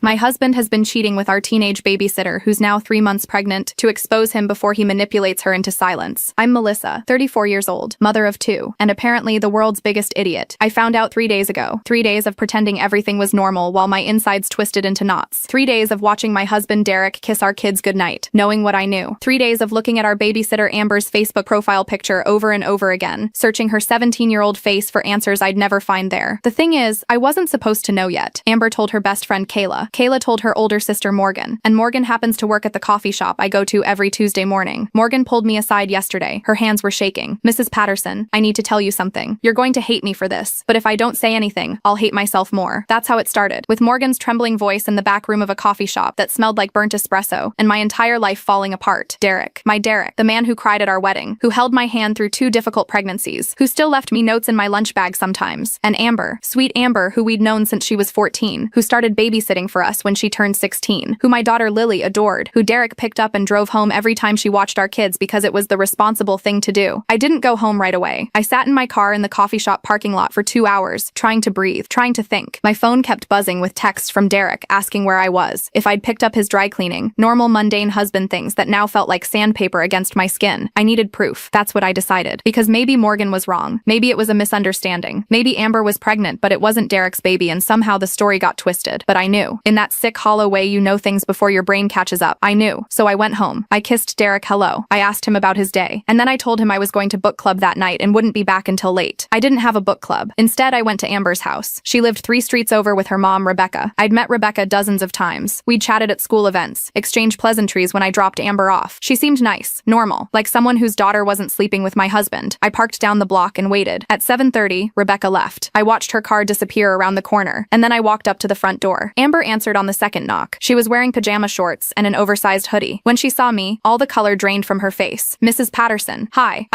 My husband has been cheating with our teenage babysitter who's now 3 months pregnant to expose him before he manipulates her into silence. I'm Melissa, 34 years old, mother of 2, and apparently the world's biggest idiot. I found out 3 days ago. 3 days of pretending everything was normal while my insides twisted into knots. 3 days of watching my husband Derek kiss our kids goodnight, knowing what I knew. 3 days of looking at our babysitter Amber's Facebook profile picture over and over again, searching her 17-year-old face for answers I'd never find there. The thing is, I wasn't supposed to know yet. Amber told her best friend Kayla. Kayla told her older sister Morgan, and Morgan happens to work at the coffee shop I go to every Tuesday morning. Morgan pulled me aside yesterday. Her hands were shaking. "Mrs. Patterson, I need to tell you something. You're going to hate me for this, but if I don't say anything, I'll hate myself more." That's how it started, with Morgan's trembling voice in the back room of a coffee shop that smelled like burnt espresso, and my entire life falling apart. Derek, my Derek, the man who cried at our wedding, who held my hand through 2 difficult pregnancies, who still left me notes in my lunch bag sometimes, and Amber, sweet Amber, who we'd known since she was 14, who started babysitting for us when she turned 16, who my daughter Lily adored, who Derek picked up and drove home every time she watched our kids because it was the responsible thing to do. I didn't go home right away. I sat in my car in the coffee shop parking lot for 2 hours, trying to breathe, trying to think. My phone kept buzzing with texts from Derek asking where I was, if I'd picked up his dry cleaning, normal mundane husband things that now felt like sandpaper against my skin. I needed proof. That's what I decided. Because maybe Morgan was wrong. Maybe it was a misunderstanding. Maybe Amber was pregnant, but it wasn't Derek's baby and somehow the story got twisted. But I knew. In that sick, hollow way you know things before your brain catches up. I knew. So I went home. I kissed Derek hello. I asked him about his day. And then I told him I was going to book club that night and wouldn't be back until late. I didn't have a book club. Instead, I went to Amber's house. She lived 3 streets over with her mom, Rebecca. I'd met Rebecca dozens of times. We'd chatted at school events, exchanged pleasantries when I dropped Amber off. She seemed nice, normal, like someone whose daughter wasn't sleeping with my husband. I parked down the block and waited. At 7:30, Rebecca left. I watched her car disappear around the corner, and then I walked up to the front door. Amber answered on the second knock. She was wearing pajama shorts and an oversized hoodie. When she saw me, all the color drained from her face. "Mrs. Patterson, hi.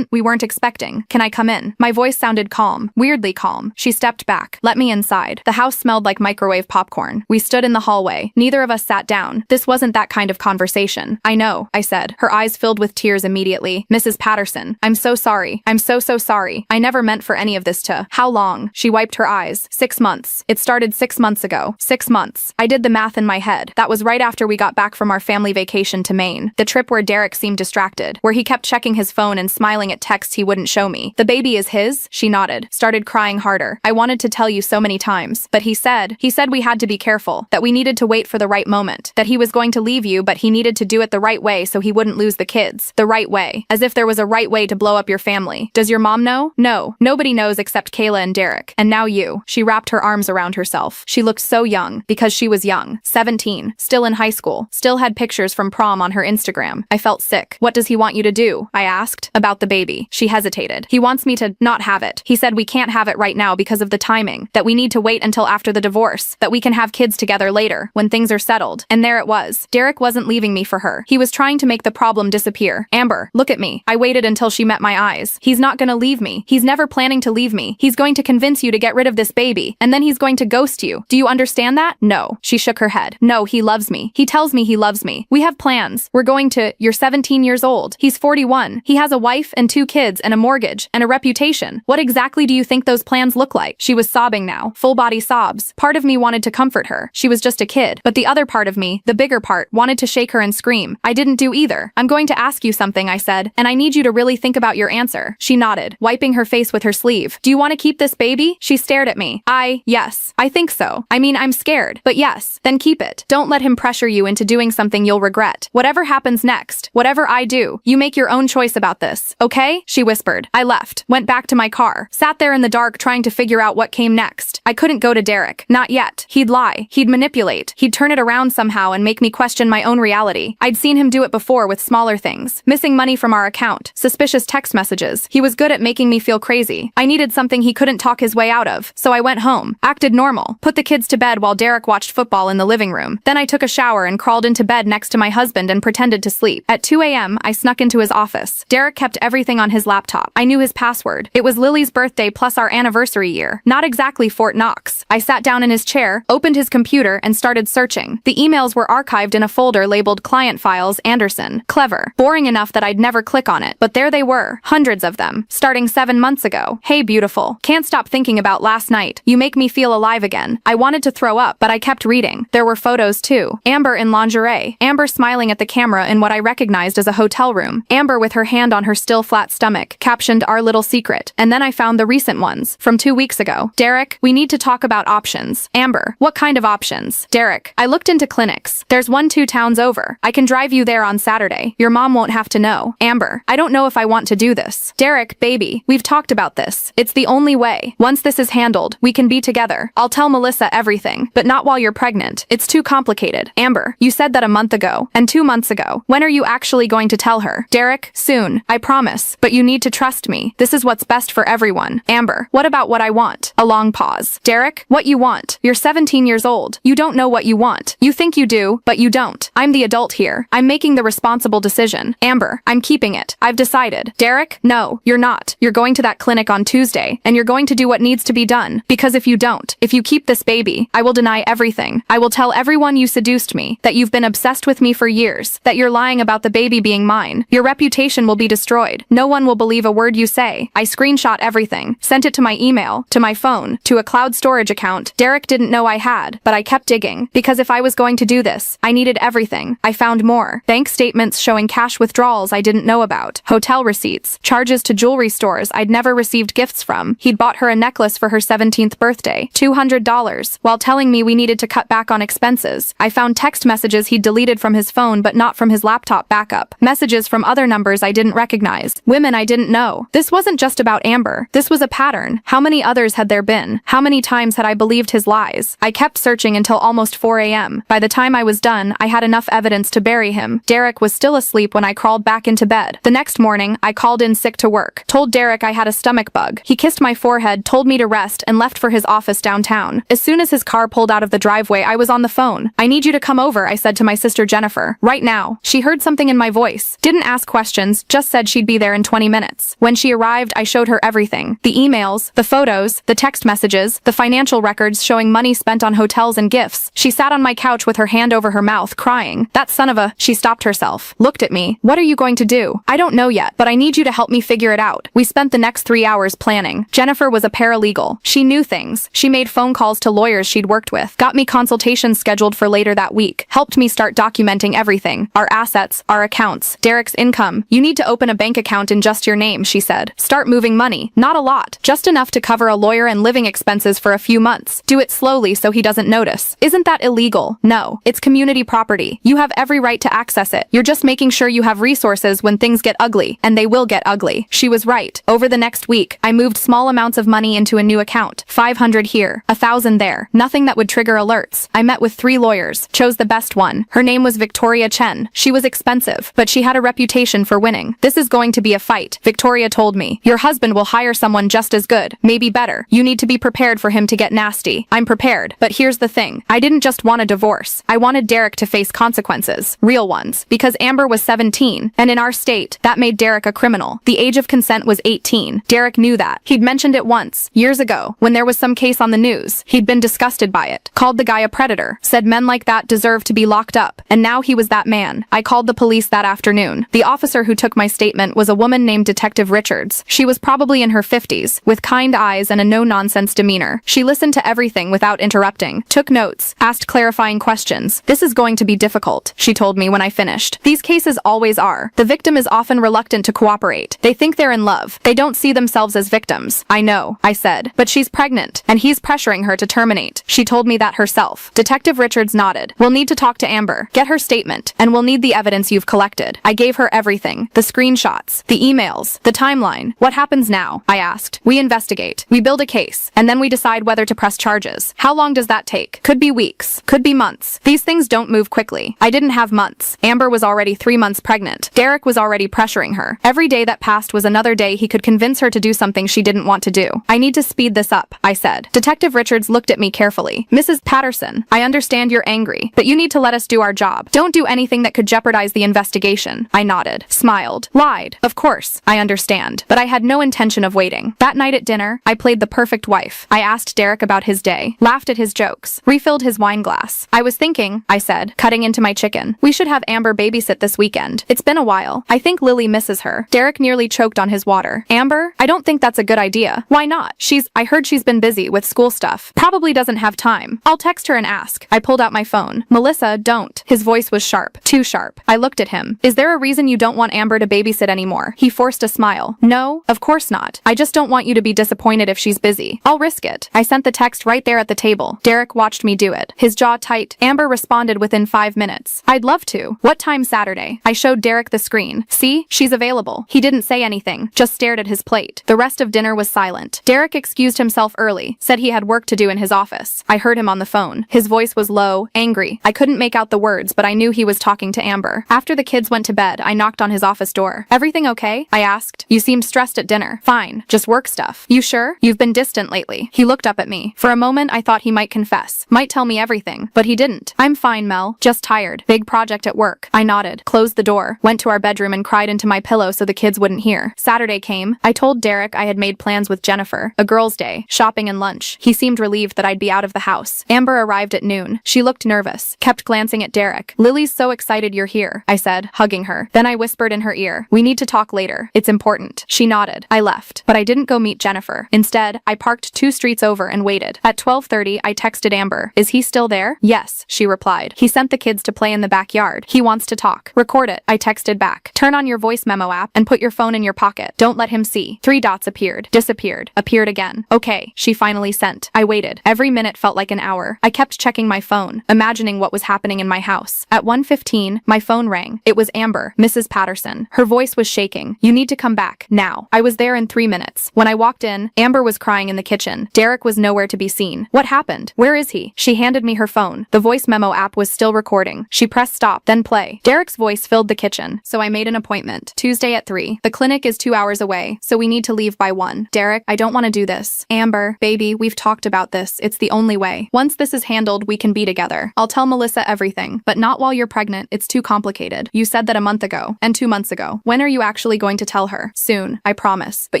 We weren't expecting. Can I come in?" My voice sounded calm, weirdly calm. She stepped back. "Let me inside." The house smelled like microwave popcorn. We stood in the hallway. Neither of us sat down. This wasn't that kind of conversation. "I know," I said, her eyes filled with tears immediately. "Mrs. Patterson, I'm so sorry. I'm so sorry. I never meant for any of this to." "How long?" She wiped her eyes. 6 months. It started 6 months ago. 6 months. I did the math in my head. That was right after we got back from our family vacation to Maine. The trip where Derek seemed distracted, where he kept checking his phone and smiling at texts he wouldn't show me. "The baby is his?" She nodded, started crying harder. "I wanted to tell you so many times, but he said we had to be careful, that we needed to wait for the right moment, that he was going to leave you but he needed to do it the right way so he wouldn't lose the kids. The right way. As if there was a right way to blow up your family. Does your mom know?" "No. Nobody knows except Kayla and Derek. And now you." She wrapped her arms around herself. She looked so young, because she was young. 17. Still in high school. Still had pictures from prom on her Instagram. I felt sick. "What does he want you to do?" I asked. "About the baby." She hesitated. "He wants me to not have it. He said we can't have it right now because of the timing, that we need to wait until after the divorce, that we can have kids together later, when things are settled." And there it was. Derek wasn't leaving me for her. He was trying to make the problem disappear. "Amber, look at me." I waited until she met my eyes. "He's not gonna leave me. He's never planning to leave me. He's going to convince you to get rid of this baby, and then he's going to ghost you. Do you understand that?" "No." She shook her head. "No, he loves me. He tells me he loves me. We have plans. We're going to—" "You're 17 years old. He's 41. He has a wife and 2 kids and a mortgage and a reputation. What exactly do you think those plans look like?" She was sobbing now, full body sobs. Part of me wanted to comfort her. She was just a kid. But the other part of me, the bigger part, wanted to shake her and scream. I didn't do either. "I'm going to ask you something," I said, "and I need you to really think about your answer." She nodded, wiping her face with her sleeve. "Do you want to keep this baby?" She stared at me. Yes. I think so. I mean, I'm scared. But yes. Then keep it. Don't let him pressure you into doing something you'll regret. Whatever happens next, whatever I do, you make your own choice about this. Okay?" She whispered. I left, went back to my car, sat there in the dark trying to figure out what came next. I couldn't go to Derek. Not yet. He'd lie. He'd manipulate. He'd turn it around somehow and make me question my own reality. I'd seen him do it before with smaller things. Missing money from our account. Suspicious text messages. He was good at making me feel crazy. I needed something he couldn't talk his way out of. So I went home, acted normal, put the kids to bed while Derek watched football in the living room. Then I took a shower and crawled into bed next to my husband and pretended to sleep. At 2 a.m., I snuck into his office. Derek kept everything on his laptop. I knew his password. It was Lily's birthday plus our anniversary year. Not exactly Fort Knox. emails. I sat down in his chair, opened his computer, and started searching. The emails were archived in a folder labeled Client Files Anderson. Clever. Boring enough that I'd never click on it. But there they were. Hundreds of them. Starting 7 months ago. Hey beautiful. Can't stop thinking about last night. You make me feel alive again. I wanted to throw up, but I kept reading. There were photos too. Amber in lingerie. Amber smiling at the camera in what I recognized as a hotel room. Amber with her hand on her still flat stomach, captioned Our Little Secret. And then I found the recent ones, from 2 weeks ago. Derek, we need to talk about options. Amber, what kind of options? Derek, I looked into clinics. There's one 2 towns over. I can drive you there on Saturday. Your mom won't have to know. Amber, I don't know if I want to do this. Derek, baby, we've talked about this. It's the only way. Once this is handled, we can be together. I'll tell Melissa everything, but not while you're pregnant. It's too complicated. Amber, you said that a month ago, and 2 months ago. When are you actually going to tell her? Derek, soon. I promise. But you need to trust me. This is what's best for everyone. Amber, what about what I want? A long pause. Derek, what you want? You're 17 years old. You don't know what you want. You think you do, but you don't. I'm the adult here. I'm making the responsible decision. Amber, I'm keeping it. I've decided. Derek, no, you're not. You're going to that clinic on Tuesday, and you're going to do what needs to be done. Because if you don't, if you keep this baby, I will deny everything. I will tell everyone you seduced me, that you've been obsessed with me for years, that you're lying about the baby being mine. Your reputation will be destroyed. No one will believe a word you say. I screenshot everything, sent it to my email, to my phone, to a cloud storage account Derek didn't know I had, but I kept digging, because if I was going to do this, I needed everything. I found more. Bank statements showing cash withdrawals I didn't know about, hotel receipts, charges to jewelry stores I'd never received gifts from. He'd bought her a necklace for her 17th birthday, $200, while telling me we needed to cut back on expenses. I found text messages he'd deleted from his phone but not from his laptop backup, messages from other numbers I didn't recognize, women I didn't know. This wasn't just about Amber. This was a pattern. How many others had there been? How many times had I believed his lies? I kept searching until almost 4 a.m. By the time I was done, I had enough evidence to bury him. Derek was still asleep when I crawled back into bed. The next morning, I called in sick to work, told Derek I had a stomach bug. He kissed my forehead, told me to rest, and left for his office downtown. As soon as his car pulled out of the driveway, I was on the phone. I need you to come over, I said to my sister Jennifer. Right now. She heard something in my voice. Didn't ask questions, just said she'd be there in 20 minutes. When she arrived, I showed her everything. The emails, the photos, the text messages, the financial records showing money spent on hotels and gifts. She sat on my couch with her hand over her mouth, crying. That son of a... She stopped herself. Looked at me. What are you going to do? I don't know yet, but I need you to help me figure it out. We spent the next 3 hours planning. Jennifer was a paralegal. She knew things. She made phone calls to lawyers she'd worked with, got me consultations scheduled for later that week, helped me start documenting everything. Our assets, our accounts, Derek's income. You need to open a bank account in just your name, she said. Start moving money. Not a lot. Just enough to cover a lawyer and living expenses for a few months. Do it slowly so he doesn't notice. Isn't that illegal? No. It's community property. You have every right to access it. You're just making sure you have resources when things get ugly, and they will get ugly. She was right. Over the next week, I moved small amounts of money into a new account. 500 here, 1,000 there. Nothing that would trigger alerts. I met with 3 lawyers, chose the best one. Her name was Victoria Chen. She was expensive, but she had a reputation for winning. This is going to be a fight, Victoria told me. Your husband will hire someone just as good, maybe better. You need to be prepared for him to get nasty. I'm prepared, but here's the thing. I didn't just want a divorce. I wanted Derek to face consequences, real ones, because Amber was 17, and in our state, that made Derek a criminal. The age of consent was 18. Derek knew that. He'd mentioned it once, years ago, when there was some case on the news. He'd been disgusted by it, called the guy a predator, said men like that deserve to be locked up, and now he was that man. I called the police that afternoon. The officer who took my statement was a woman named Detective Richards. She was probably in her 50s, with kind eyes and a no-nonsense demeanor. She listened to everything without interrupting, took notes, asked clarifying questions. This is going to be difficult, she told me when I finished. These cases always are. The victim is often reluctant to cooperate. They think they're in love. They don't see themselves as victims. I know, I said. But she's pregnant, and he's pressuring her to terminate. She told me that herself. Detective Richards nodded. We'll need to talk to Amber, get her statement, and we'll need the evidence you've collected. I gave her everything. The screenshots, the emails, the timeline. What happens now? I asked. We investigate. We build a case, and then we decide whether to press charges. How long does that take? Could be weeks. Could be months. These things don't move quickly. I didn't have months. Amber was already 3 months pregnant. Derek was already pressuring her. Every day that passed was another day he could convince her to do something she didn't want to do. I need to speed this up, I said. Detective Richards looked at me carefully. Mrs. Patterson, I understand you're angry, but you need to let us do our job. Don't do anything that could jeopardize the investigation. I nodded, smiled, lied. Of course, I understand, but I had no intention of waiting. That night at dinner, I played the perfect wife. I asked Derek Derek about his day, laughed at his jokes, refilled his wine glass. I was thinking, I said, cutting into my chicken. We should have Amber babysit this weekend. It's been a while. I think Lily misses her. Derek nearly choked on his water. Amber? I don't think that's a good idea. Why not? I heard she's been busy with school stuff. Probably doesn't have time. I'll text her and ask. I pulled out my phone. Melissa, don't. His voice was sharp. Too sharp. I looked at him. Is there a reason you don't want Amber to babysit anymore? He forced a smile. No, of course not. I just don't want you to be disappointed if she's busy. I'll risk it. I sent the text right there at the table. Derek watched me do it. His jaw tight. Amber responded within 5 minutes. I'd love to. What time Saturday? I showed Derek the screen. See? She's available. He didn't say anything, just stared at his plate. The rest of dinner was silent. Derek excused himself early, said he had work to do in his office. I heard him on the phone. His voice was low, angry. I couldn't make out the words, but I knew he was talking to Amber. After the kids went to bed, I knocked on his office door. Everything okay? I asked. You seemed stressed at dinner. Fine. Just work stuff. You sure? You've been distant lately. He looked up at me. For a moment, I thought he might confess. Might tell me everything. But he didn't. I'm fine, Mel. Just tired. Big project at work. I nodded, closed the door, went to our bedroom and cried into my pillow so the kids wouldn't hear. Saturday came. I told Derek I had made plans with Jennifer. A girls' day, shopping and lunch. He seemed relieved that I'd be out of the house. Amber arrived at noon. She looked nervous, kept glancing at Derek. Lily's so excited you're here, I said, hugging her. Then I whispered in her ear, we need to talk later. It's important. She nodded. I left. But I didn't go meet Jennifer. Instead, I parked 2 streets over and waited. At 12:30, I texted Amber. Is he still there? Yes, she replied. He sent the kids to play in the backyard. He wants to talk. Record it. I texted back. Turn on your voice memo app and put your phone in your pocket. Don't let him see. 3 dots appeared. Disappeared. Appeared again. Okay, she finally sent. I waited. Every minute felt like an hour. I kept checking my phone, imagining what was happening in my house. At 1:15, my phone rang. It was Amber, Mrs. Patterson. Her voice was shaking. You need to come back. Now. I was there in 3 minutes. When I walked in, Amber was crying in the kitchen. Derek was nowhere to be seen. What happened? Where is he? She handed me her phone. The voice memo app was still recording. She pressed stop, then play. Derek's voice filled the kitchen, so I made an appointment. Tuesday at 3. The clinic is 2 hours away, so we need to leave by 1. Derek, I don't want to do this. Amber, baby, we've talked about this. It's the only way. Once this is handled, we can be together. I'll tell Melissa everything, but not while you're pregnant. It's too complicated. You said that a month ago, and 2 months ago. When are you actually going to tell her? Soon, I promise. But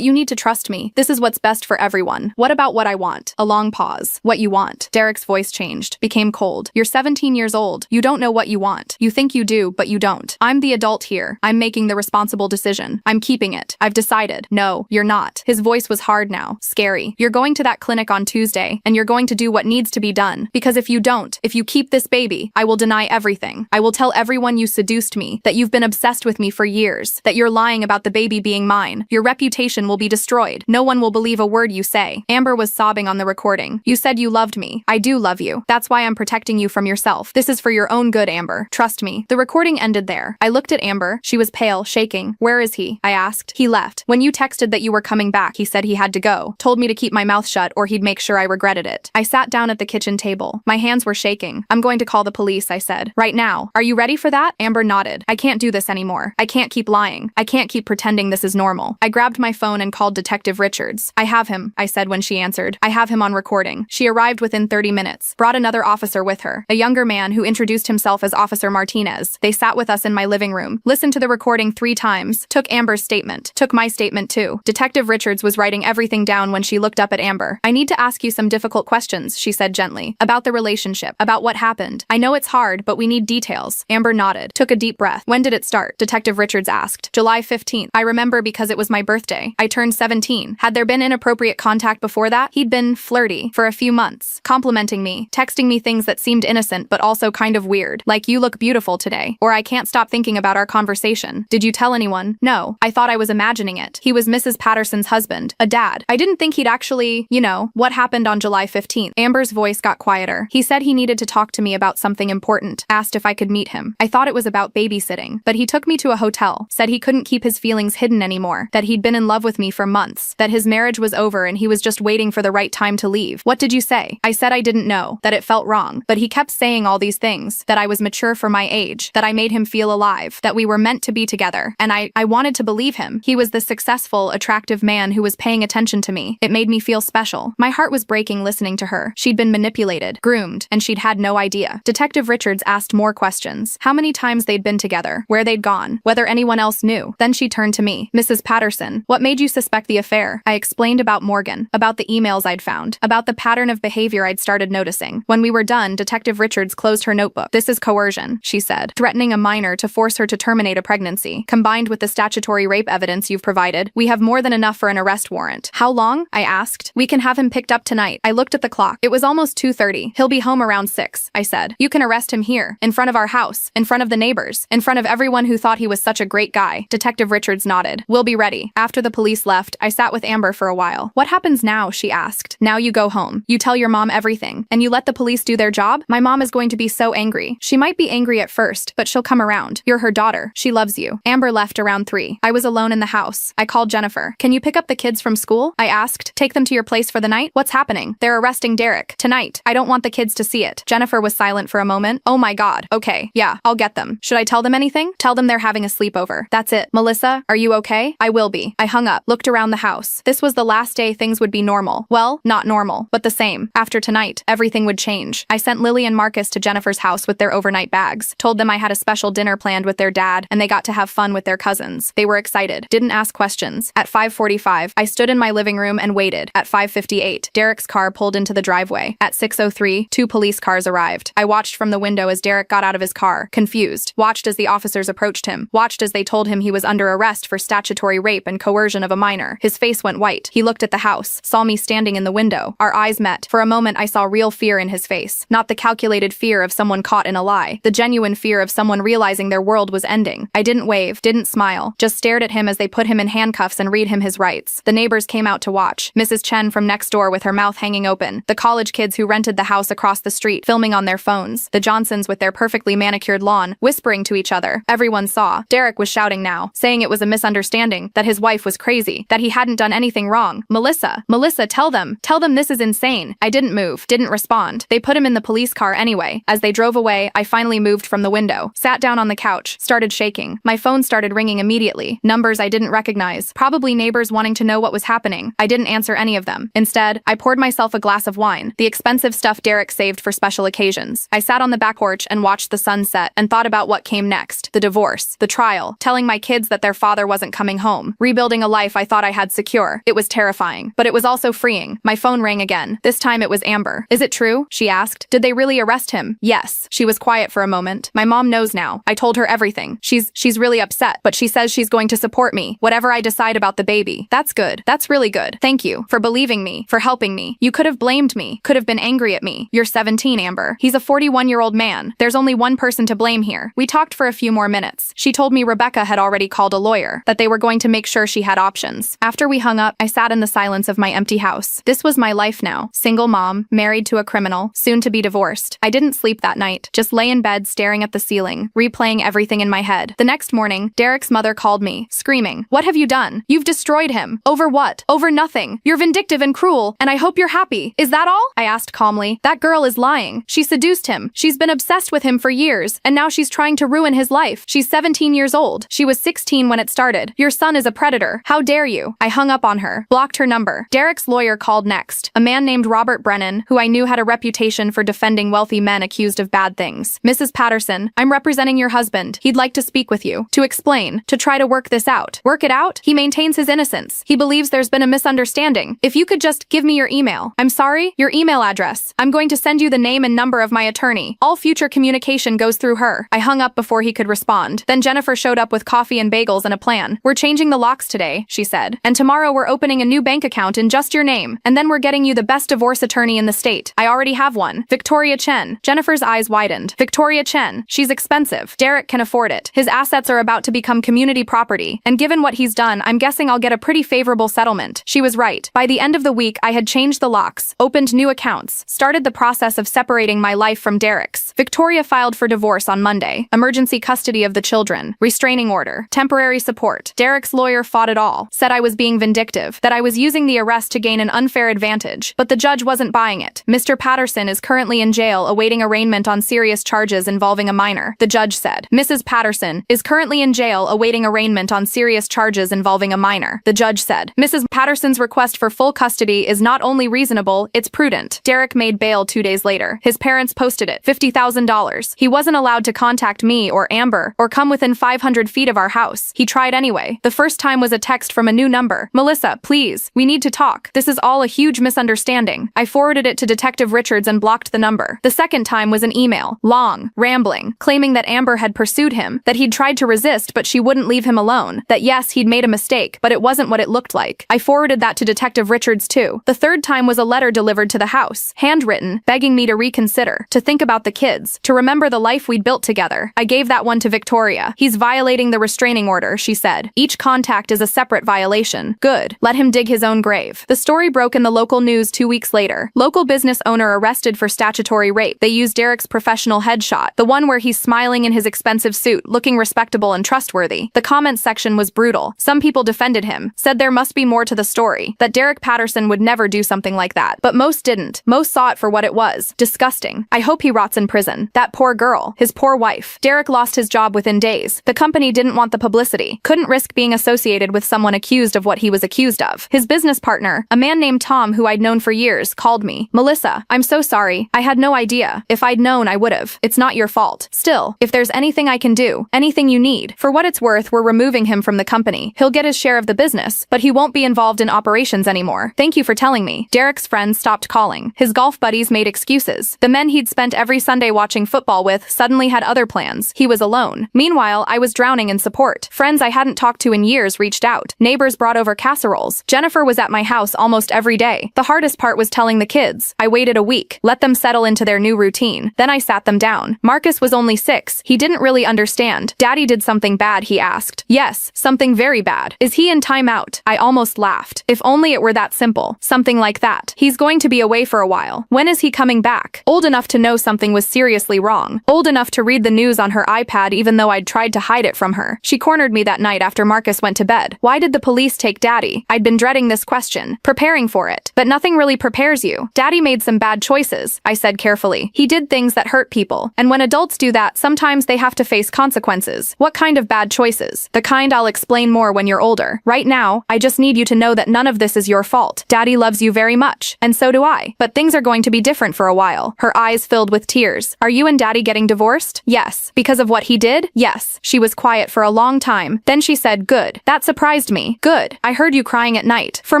you need to trust me. This is what's best for everyone. What about what I want? A long pause. What you want. Derek's voice changed, became cold. You're 17 years old. You don't know what you want. You think you do, but you don't. I'm the adult here. I'm making the responsible decision. I'm keeping it. I've decided. No, you're not. His voice was hard now, scary. You're going to that clinic on Tuesday, and you're going to do what needs to be done. Because if you don't, if you keep this baby, I will deny everything. I will tell everyone you seduced me, that you've been obsessed with me for years, that you're lying about the baby being mine. Your reputation will be destroyed. No one will believe a word you say. Amber was sobbing on the recording. You said you loved me. I do love you. That's why I'm protecting you from yourself. This is for your own good, Amber. Trust me. The recording ended there. I looked at Amber. She was pale, shaking. Where is he? I asked. He left. When you texted that you were coming back, he said he had to go. Told me to keep my mouth shut or he'd make sure I regretted it. I sat down at the kitchen table. My hands were shaking. I'm going to call the police, I said. Right now. Are you ready for that? Amber nodded. I can't do this anymore. I can't keep lying. I can't keep pretending this is normal. I grabbed my phone and called Detective Richards. I have him, I said when she answered. I have him on recording. She arrived within 30 minutes, brought another officer with her, a younger man who introduced himself as Officer Martinez. They sat with us in my living room, listened to the recording 3 times, took Amber's statement, took my statement too. Detective Richards was writing everything down when she looked up at Amber. I need to ask you some difficult questions, she said gently, about the relationship, about what happened. I know it's hard, but we need details. Amber nodded, took a deep breath. When did it start? Detective Richards asked. July 15th. I remember because it was my birthday. I turned 17. Had there been inappropriate contact before that? He'd been flirty for a few months, complimenting me, texting me things that seemed innocent but also kind of weird, like you look beautiful today, or I can't stop thinking about our conversation. Did you tell anyone? No. I thought I was imagining it. He was Mrs. Patterson's husband, a dad. I didn't think he'd actually, what happened on July 15th. Amber's voice got quieter. He said he needed to talk to me about something important, asked if I could meet him. I thought it was about babysitting, but he took me to a hotel, said he couldn't keep his feelings hidden anymore, that he'd been in love with me for months, that his marriage was over and he was just waiting for the right time to leave. What did you say? I said I didn't know, that it felt wrong, but he kept saying all these things, that I was mature for my age, that I made him feel alive, that we were meant to be together, and I wanted to believe him. He was the successful, attractive man who was paying attention to me. It made me feel special. My heart was breaking listening to her. She'd been manipulated, groomed, and she'd had no idea. Detective Richards asked more questions. How many times they'd been together, where they'd gone, whether anyone else knew. Then she turned to me. Mrs. Patterson, what made you suspect the affair? I explained about Morgan, about the emails I'd found. background, about the pattern of behavior I'd started noticing. When we were done, Detective Richards closed her notebook. "This is coercion," she said, "threatening a minor to force her to terminate a pregnancy. Combined with the statutory rape evidence you've provided, we have more than enough for an arrest warrant." "How long?" I asked. "We can have him picked up tonight." I looked at the clock. It was almost 2:30. "He'll be home around 6, I said. "You can arrest him here, in front of our house, in front of the neighbors, in front of everyone who thought he was such a great guy." Detective Richards nodded. "We'll be ready." After the police left, I sat with Amber for a while. "What happens now?" she asked. "Now you go home. You tell your mom everything, and you let the police do their job? My mom is going to be so angry. She might be angry at first, but she'll come around. You're her daughter. She loves you." Amber left around 3. I was alone in the house. I called Jennifer. "Can you pick up the kids from school?" I asked. "Take them to your place for the night?" "What's happening?" "They're arresting Derek. Tonight. I don't want the kids to see it." Jennifer was silent for a moment. "Oh my God. Okay. Yeah, I'll get them. Should I tell them anything?" "Tell them they're having a sleepover. That's it." "Melissa, are you okay?" "I will be." I hung up, looked around the house. This was the last day things would be normal. Well, not normal, but the same. After tonight, everything would change. I sent Lily and Marcus to Jennifer's house with their overnight bags, told them I had a special dinner planned with their dad, and they got to have fun with their cousins. They were excited, didn't ask questions. At 5:45, I stood in my living room and waited. At 5:58, Derek's car pulled into the driveway. At 6:03, 2 police cars arrived. I watched from the window as Derek got out of his car, confused, watched as the officers approached him, watched as they told him he was under arrest for statutory rape and coercion of a minor. His face went white. He looked at the house, saw me standing in the window. Our eyes met. For a moment, I saw real fear in his face. Not the calculated fear of someone caught in a lie. The genuine fear of someone realizing their world was ending. I didn't wave, didn't smile, just stared at him as they put him in handcuffs and read him his rights. The neighbors came out to watch. Mrs. Chen from next door with her mouth hanging open. The college kids who rented the house across the street, filming on their phones. The Johnsons with their perfectly manicured lawn, whispering to each other. Everyone saw. Derek was shouting now, saying it was a misunderstanding, that his wife was crazy, that he hadn't done anything wrong. Melissa, tell them this is insane." I didn't move, didn't respond. They put him in the police car anyway. As they drove away, I finally moved from the window, sat down on the couch, started shaking. My phone started ringing immediately. Numbers I didn't recognize. Probably neighbors wanting to know what was happening. I didn't answer any of them. Instead, I poured myself a glass of wine, the expensive stuff Derek saved for special occasions. I sat on the back porch and watched the sun set and thought about what came next. The divorce, the trial, telling my kids that their father wasn't coming home, rebuilding a life I thought I had secure. It was terrifying, but it was also freeing. My phone rang again. This time it was Amber. "Is it true?" she asked. "Did they really arrest him?" "Yes." She was quiet for a moment. "My mom knows now. I told her everything. She's really upset, but she says she's going to support me, whatever I decide about the baby." "That's good. That's really good. Thank you for believing me, for helping me. You could have blamed me, could have been angry at me. You're 17, Amber. He's a 41-year-old man. There's only one person to blame here." We talked for a few more minutes. She told me Rebecca had already called a lawyer, that they were going to make sure she had options. After we hung up, I sat in the silence of my empty house. This was my life now. Single mom, married to a criminal, soon to be divorced. I didn't sleep that night, just lay in bed staring at the ceiling, replaying everything in my head. The next morning, Derek's mother called me, screaming, "What have you done? You've destroyed him. Over what? Over nothing. You're vindictive and cruel, and I hope you're happy. Is that all?" I asked calmly. "That girl is lying. She seduced him. She's been obsessed with him for years, and now she's trying to ruin his life. She's 17 years old. She was 16 when it started. Your son is a predator. How dare you?" I hung up on her, blocked her number. Derek's lawyer called next, a man named Robert Brennan, who I knew had a reputation for defending wealthy men accused of bad things. "Mrs. Patterson, I'm representing your husband. He'd like to speak with you, to explain, to try to work this out." "Work it out?" "He maintains his innocence. He believes there's been a misunderstanding. If you could just give me your email." "I'm sorry? Your email address. I'm going to send you the name and number of my attorney. All future communication goes through her." I hung up before he could respond. Then Jennifer showed up with coffee and bagels and a plan. "We're changing the locks today," she said. "And tomorrow we're opening a new bank account in just your name. And then we're getting you the best divorce attorney in the state. I already have one. Victoria Chen." Jennifer's eyes widened. "Victoria Chen. She's expensive. Derek can afford it. His assets are about to become community property. And given what he's done, I'm guessing I'll get a pretty favorable settlement." She was right. By the end of the week, I had changed the locks, opened new accounts, started the process of separating my life from Derek's. Victoria filed for divorce on Monday. Emergency custody of the children, restraining order, temporary support. Derek's lawyer fought it all, said I was being vindictive, that I was using the arrest to gain an unfair advantage, but the judge wasn't buying it. "Mr. Patterson is currently in jail awaiting arraignment on serious charges involving a minor," the judge said. "Mrs. Patterson is currently in jail awaiting arraignment on serious charges involving a minor," the judge said. "Mrs. Patterson's request for full custody is not only reasonable, it's prudent." Derek made bail 2 days later. His parents posted it, $50,000 $10,000. He wasn't allowed to contact me or Amber or come within 500 feet of our house. He tried anyway. The first time was a text from a new number. Melissa, please, we need to talk. This is all a huge misunderstanding. I forwarded it to Detective Richards and blocked the number. The second time was an email. Long, rambling, claiming that Amber had pursued him, that he'd tried to resist but she wouldn't leave him alone, that yes, he'd made a mistake, but it wasn't what it looked like. I forwarded that to Detective Richards too. The third time was a letter delivered to the house, handwritten, begging me to reconsider, to think about the kids, to remember the life we'd built together. I gave that one to Victoria. He's violating the restraining order, she said. Each contact is a separate violation. Good. Let him dig his own grave. The story broke in the local news 2 weeks later. Local business owner arrested for statutory rape. They used Derek's professional headshot, the one where he's smiling in his expensive suit, looking respectable and trustworthy. The comments section was brutal. Some people defended him, said there must be more to the story, that Derek Patterson would never do something like that. But most didn't. Most saw it for what it was. Disgusting. I hope he rots in prison. That poor girl. His poor wife. Derek lost his job within days. The company didn't want the publicity. Couldn't risk being associated with someone accused of what he was accused of. His business partner, a man named Tom who I'd known for years, called me. Melissa, I'm so sorry. I had no idea. If I'd known, I would've. It's not your fault. Still, if there's anything I can do, anything you need, for what it's worth, we're removing him from the company. He'll get his share of the business, but he won't be involved in operations anymore. Thank you for telling me. Derek's friends stopped calling. His golf buddies made excuses. The men he'd spent every Sunday watching football with suddenly had other plans. He was alone. Meanwhile, I was drowning in support. Friends I hadn't talked to in years reached out. Neighbors brought over casseroles. Jennifer was at my house almost every day. The hardest part was telling the kids. I waited a week, let them settle into their new routine. Then I sat them down. Marcus was only 6. He didn't really understand. Daddy did something bad, he asked. Yes, something very bad. Is he in timeout? I almost laughed. If only it were that simple. Something like that. He's going to be away for a while. When is he coming back? Old enough to know something was seriously wrong. Old enough to read the news on her iPad even though I'd tried to hide it from her. She cornered me that night after Marcus went to bed. Why did the police take Daddy? I'd been dreading this question, preparing for it. But nothing really prepares you. Daddy made some bad choices, I said carefully. He did things that hurt people. And when adults do that, sometimes they have to face consequences. What kind of bad choices? The kind I'll explain more when you're older. Right now, I just need you to know that none of this is your fault. Daddy loves you very much, and so do I. But things are going to be different for a while. Her eyes filled with tears. Are you and Daddy getting divorced? Yes. Because of what he did? Yes. She was quiet for a long time. Then she said, good. That surprised me. Good. I heard you crying at night. For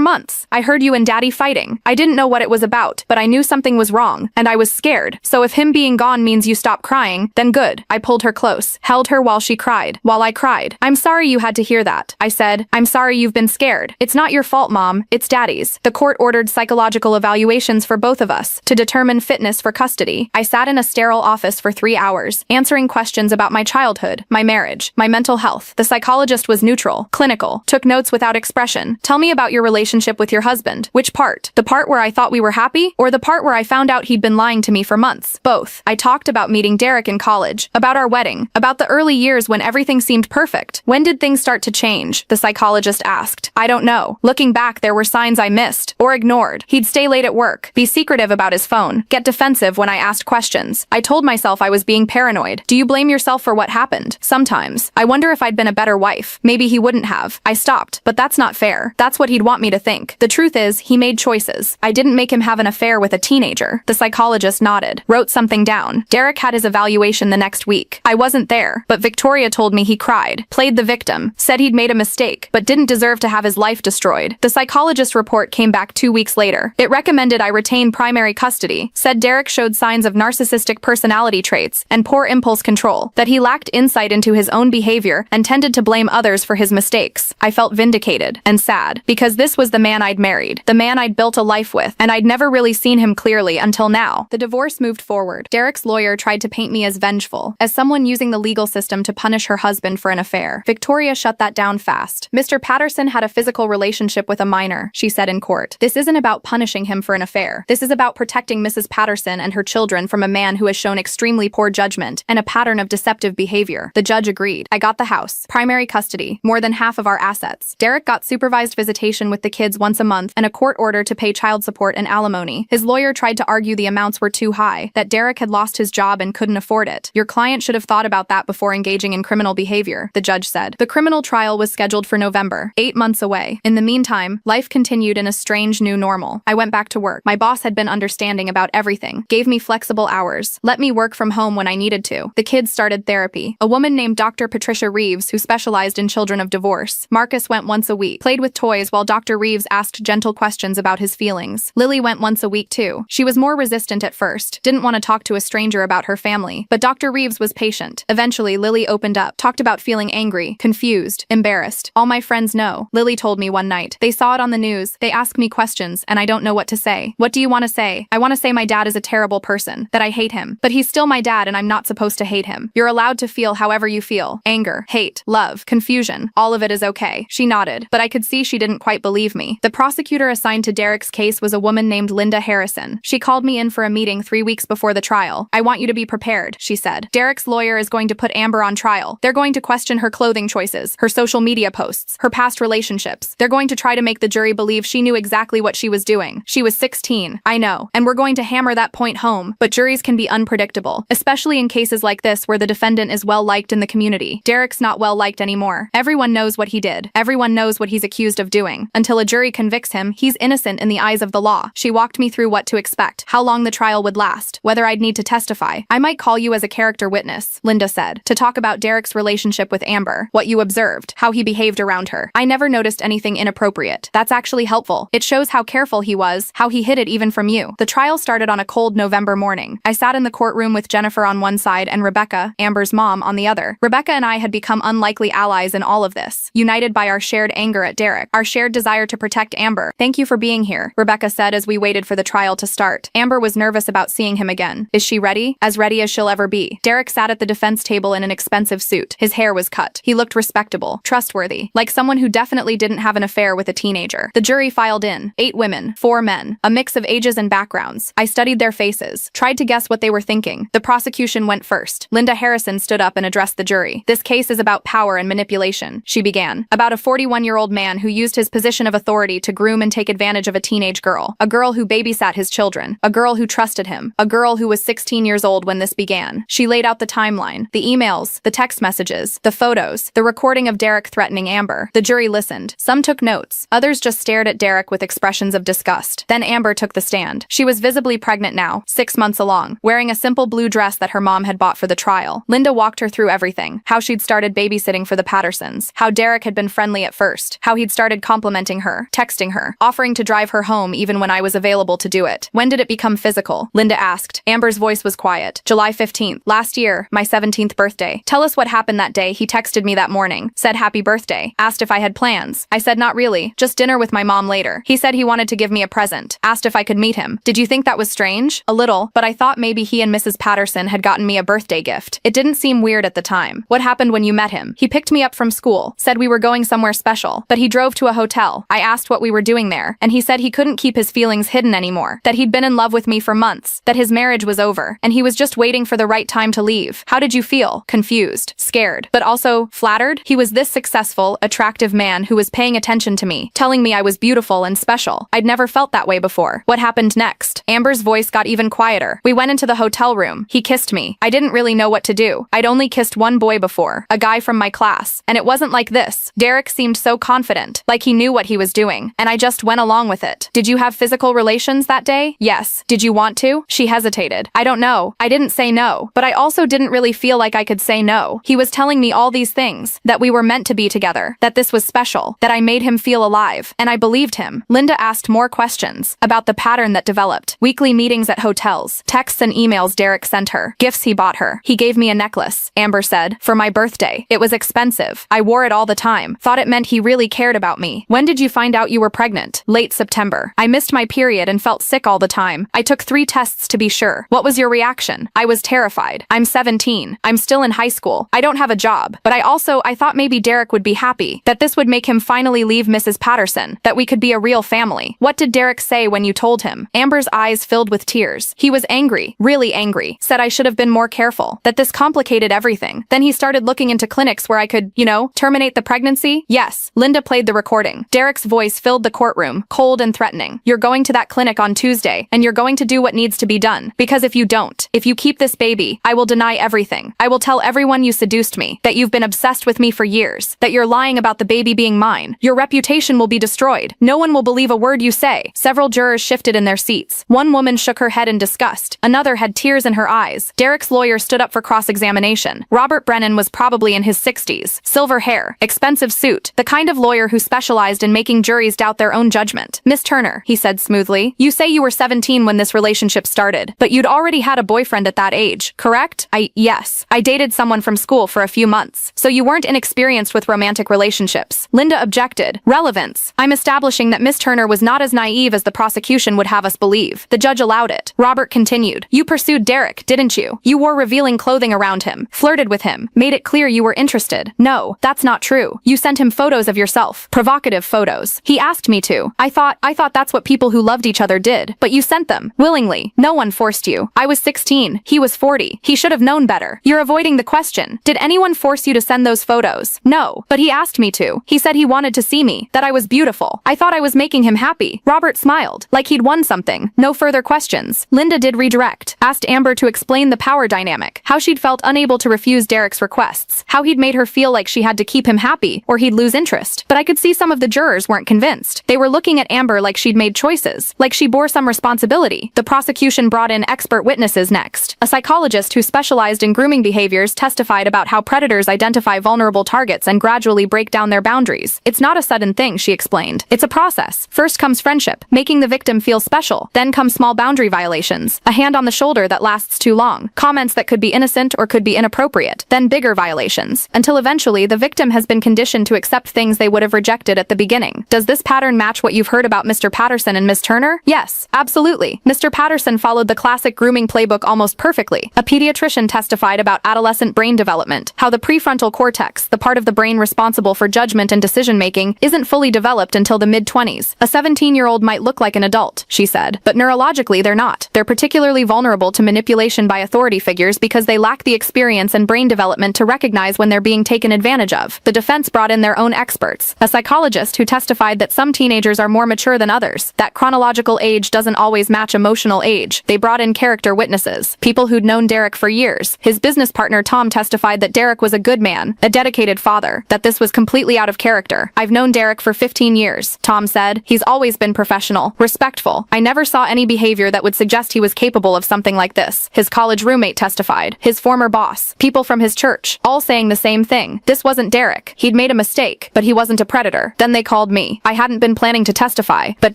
months. I heard you and Daddy fighting. I didn't know what it was about, but I knew something was wrong, and I was scared. So if him being gone means you stop crying, then good. I pulled her close, held her while she cried. While I cried. I'm sorry you had to hear that. I said, I'm sorry you've been scared. It's not your fault, Mom. It's Daddy's. The court ordered psychological evaluations for both of us to determine fitness for custody. I sat in a sterile office for 3 hours, answering questions about my childhood, my marriage, my mental health. The psychologist was neutral, clinical, took notes without expression. Tell me about your relationship with your husband. Which part? The part where I thought we were happy, or the part where I found out he'd been lying to me for months? Both. I talked about meeting Derek in college, about our wedding, about the early years when everything seemed perfect. When did things start to change? The psychologist asked. I don't know. Looking back, there were signs I missed or ignored. He'd stay late at work, be secretive about his phone, get defensive when I asked questions. I told myself I was being paranoid. Do you blame yourself for what happened? Sometimes. I wonder if I'd been a better wife. Maybe he wouldn't have. I stopped. But that's not fair. That's what he'd want me to think. The truth is, he made choices. I didn't make him have an affair with a teenager. The psychologist nodded, wrote something down. Derek had his evaluation the next week. I wasn't there, but Victoria told me he cried, played the victim, said he'd made a mistake, but didn't deserve to have his life destroyed. The psychologist report came back 2 weeks later. It recommended I retain primary custody, said Derek showed signs of narcissistic personality traits and poor impulse control, that he lacked insight into his own behavior and tended to blame others for his mistakes. I felt vindicated and sad, because this was the man I'd married, the man I'd built a life with, and I'd never really seen him clearly until now. The divorce moved forward. Derek's lawyer tried to paint me as vengeful, as someone using the legal system to punish her husband for an affair. Victoria shut that down fast. Mr. Patterson had a physical relationship with a minor, she said in court. This isn't about punishing him for an affair. This is about protecting Mrs. Patterson and her children from a man who has shown extremely poor judgment and a pattern of deceptive behavior. The judge agreed. I got the house, primary custody, more than half of our assets. Derek got supervised visitation with the kids once a month and a court order to pay child support and alimony. His lawyer tried to argue the amounts were too high, that Derek had lost his job and couldn't afford it. Your client should have thought about that before engaging in criminal behavior, the judge said. The criminal trial was scheduled for November, 8 months away. In the meantime, life continued in a strange new normal. I went back to work. My boss had been understanding about everything, gave me flexible hours, divorce. Let me work from home when I needed to. The kids started therapy. A woman named Dr. Patricia Reeves, who specialized in children of divorce. Marcus went once a week, played with toys while Dr. Reeves asked gentle questions about his feelings. Lily went once a week too. She was more resistant at first, didn't want to talk to a stranger about her family, but Dr. Reeves was patient. Eventually, Lily opened up, talked about feeling angry, confused, embarrassed. All my friends know, Lily told me one night. They saw it on the news, they ask me questions, and I don't know what to say. What do you want to say? I want to say my dad is a terrible person, that I hate him. But he's still my dad and I'm not supposed to hate him. You're allowed to feel however you feel. Anger, hate, love, confusion. All of it is okay. She nodded, but I could see she didn't quite believe me. The prosecutor assigned to Derek's case was a woman named Linda Harrison. She called me in for a meeting 3 weeks before the trial. I want you to be prepared, she said. Derek's lawyer is going to put Amber on trial. They're going to question her clothing choices, her social media posts, her past relationships. They're going to try to make the jury believe she knew exactly what she was doing. She was 16. I know. And we're going to hammer that point home. But juries can be unpredictable, especially in cases like this where the defendant is well-liked in the community. Derek's not well-liked anymore. Everyone knows what he did. Everyone knows what he's accused of doing. Until a jury convicts him, he's innocent in the eyes of the law. She walked me through what to expect, how long the trial would last, whether I'd need to testify. I might call you as a character witness, Linda said, to talk about Derek's relationship with Amber, what you observed, how he behaved around her. I never noticed anything inappropriate. That's actually helpful. It shows how careful he was, how he hid it even from you. The trial started on a cold November morning. I sat in the courtroom with Jennifer on one side and Rebecca, Amber's mom, on the other. Rebecca and I had become unlikely allies in all of this, united by our shared anger at Derek, our shared desire to protect Amber. Thank you for being here, Rebecca said as we waited for the trial to start. Amber was nervous about seeing him again. Is she ready? As ready as she'll ever be. Derek sat at the defense table in an expensive suit. His hair was cut. He looked respectable, trustworthy, like someone who definitely didn't have an affair with a teenager. The jury filed in. 8 women, 4 men, a mix of ages and backgrounds. I studied their faces, tried to guess what they were thinking. The prosecution went first. Linda Harrison stood up and addressed the jury. This case is about power and manipulation, she began. About a 41-year-old man who used his position of authority to groom and take advantage of a teenage girl. A girl who babysat his children. A girl who trusted him. A girl who was 16 years old when this began. She laid out the timeline, the emails, the text messages, the photos, the recording of Derek threatening Amber. The jury listened. Some took notes. Others just stared at Derek with expressions of disgust. Then Amber took the stand. She was visibly pregnant now, 6 months along, wearing a simple blue dress that her mom had bought for the trial. Linda walked her through everything. How she'd started babysitting for the Pattersons. How Derek had been friendly at first. How he'd started complimenting her, texting her, offering to drive her home even when I was available to do it. When did it become physical? Linda asked. Amber's voice was quiet. July 15th. Last year, my 17th birthday. Tell us what happened that day. He texted me that morning. Said happy birthday. Asked if I had plans. I said not really. Just dinner with my mom later. He said he wanted to give me a present. Asked if I could meet him. Did you think that was strange? A little, but I thought maybe he and Mrs. Patterson had gotten me a birthday gift. It didn't seem weird at the time. What happened when you met him? He picked me up from school. Said we were going somewhere special. But he drove to a hotel. I asked what we were doing there. And he said he couldn't keep his feelings hidden anymore. That he'd been in love with me for months. That his marriage was over. And he was just waiting for the right time to leave. How did you feel? Confused. Scared. But also flattered? He was this successful, attractive man who was paying attention to me. Telling me I was beautiful and special. I'd never felt that way before. What happened next? Amber's voice got even quieter. We went into the hotel room. He kissed me. I didn't really know what to do. I'd only kissed one boy before. A guy from my class. And it wasn't like this. Derek seemed so confident. Like he knew what he was doing. And I just went along with it. Did you have physical relations that day? Yes. Did you want to? She hesitated. I don't know. I didn't say no. But I also didn't really feel like I could say no. He was telling me all these things. That we were meant to be together. That this was special. That I made him feel alive. And I believed him. Linda asked more questions. About the pattern that developed. Weekly meetings at hotels. Texts and emails Derek sent her. Gifts he bought her. He gave me a necklace. Amber said. For my birthday. It was expensive. I wore it all the time. Thought it meant he really cared about me. When did you find out you were pregnant? Late September. I missed my period and felt sick all the time. I took 3 tests to be sure. What was your reaction? I was terrified. I'm 17. I'm still in high school. I don't have a job. But I thought maybe Derek would be happy. That this would make him finally leave Mrs. Patterson. That we could be a real family. What did Derek say when you told him? Amber's eyes filled with tears. He was angry. Really angry. Said I should have been more careful. That this complicated everything. Then he started looking into clinics where I could, terminate the pregnancy? Yes. Linda played the recording. Derek's voice filled the courtroom, cold and threatening. You're going to that clinic on Tuesday, and you're going to do what needs to be done. Because if you don't, if you keep this baby, I will deny everything. I will tell everyone you seduced me, that you've been obsessed with me for years, that you're lying about the baby being mine. Your reputation will be destroyed. No one will believe a word you say. Several jurors shifted in their seats. One woman shook her head in disgust. Another had tears in her eyes. Derek's lawyer stood up for cross-examination. Robert Brennan was probably in his 60s. Silver hair, expensive suit, the kind of lawyer who specialized in making juries doubt their own judgment. Miss Turner, he said smoothly, you say you were 17 when this relationship started, but you'd already had a boyfriend at that age, correct? Yes. I dated someone from school for a few months. So you weren't inexperienced with romantic relationships. Linda objected. Relevance. I'm establishing that Miss Turner was not as naive as the prosecution would have us believe. The judge allowed it. Robert continued. You pursued Derek, didn't you? You wore revealing clothing around him, flirted with him, made it clear you were interested. No, that's not true. You sent him photos of yourself. Provocative photos. He asked me to. I thought that's what people who loved each other did. But you sent them. Willingly. No one forced you. I was 16. He was 40. He should have known better. You're avoiding the question. Did anyone force you to send those photos? No. But he asked me to. He said he wanted to see me. That I was beautiful. I thought I was making him happy. Robert smiled. Like he'd won something. No further questions. Linda did redirect. Asked Amber to explain the power dynamic. How she'd felt unable to refuse Derek's requests. How he'd made her feel like she had to keep him happy, or he'd lose interest. But I could see some of the jurors weren't convinced. They were looking at Amber like she'd made choices. Like she bore some responsibility. The prosecution brought in expert witnesses next. A psychologist who specialized in grooming behaviors testified about how predators identify vulnerable targets and gradually break down their boundaries. It's not a sudden thing, she explained. It's a process. First comes friendship, making the victim feel special. Then come small boundary violations. A hand on the shoulder that lasts too long. Comments that could be innocent or could be inappropriate. Then bigger violations. Until eventually the victim has been conditioned to accept things they would have rejected at the beginning. Does this pattern match what you've heard about Mr. Patterson and Miss Turner? Yes, absolutely. Mr. Patterson followed the classic grooming playbook almost perfectly. A pediatrician testified about adolescent brain development, how the prefrontal cortex, the part of the brain responsible for judgment and decision-making, isn't fully developed until the mid-20s. A 17-year-old might look like an adult, she said, but neurologically they're not. They're particularly vulnerable to manipulation by authority figures because they lack the experience and brain development to recognize when they're being taken advantage of. The defense brought in their own experts, a psychologist who testified that some teenagers are more mature than others, that chronological age doesn't always match emotional age. They brought in character witnesses, people who'd known Derek for years. His business partner Tom testified that Derek was a good man, a dedicated father, that this was completely out of character. I've known Derek for 15 years, Tom said. He's always been professional, respectful. I never saw any behavior that would suggest he was capable of something like this. His college roommate testified, his former boss, people from his church, all saying the same thing. This wasn't Derek. He'd made a mistake, but he wasn't a predator. Then they called me. I hadn't been planning to testify, but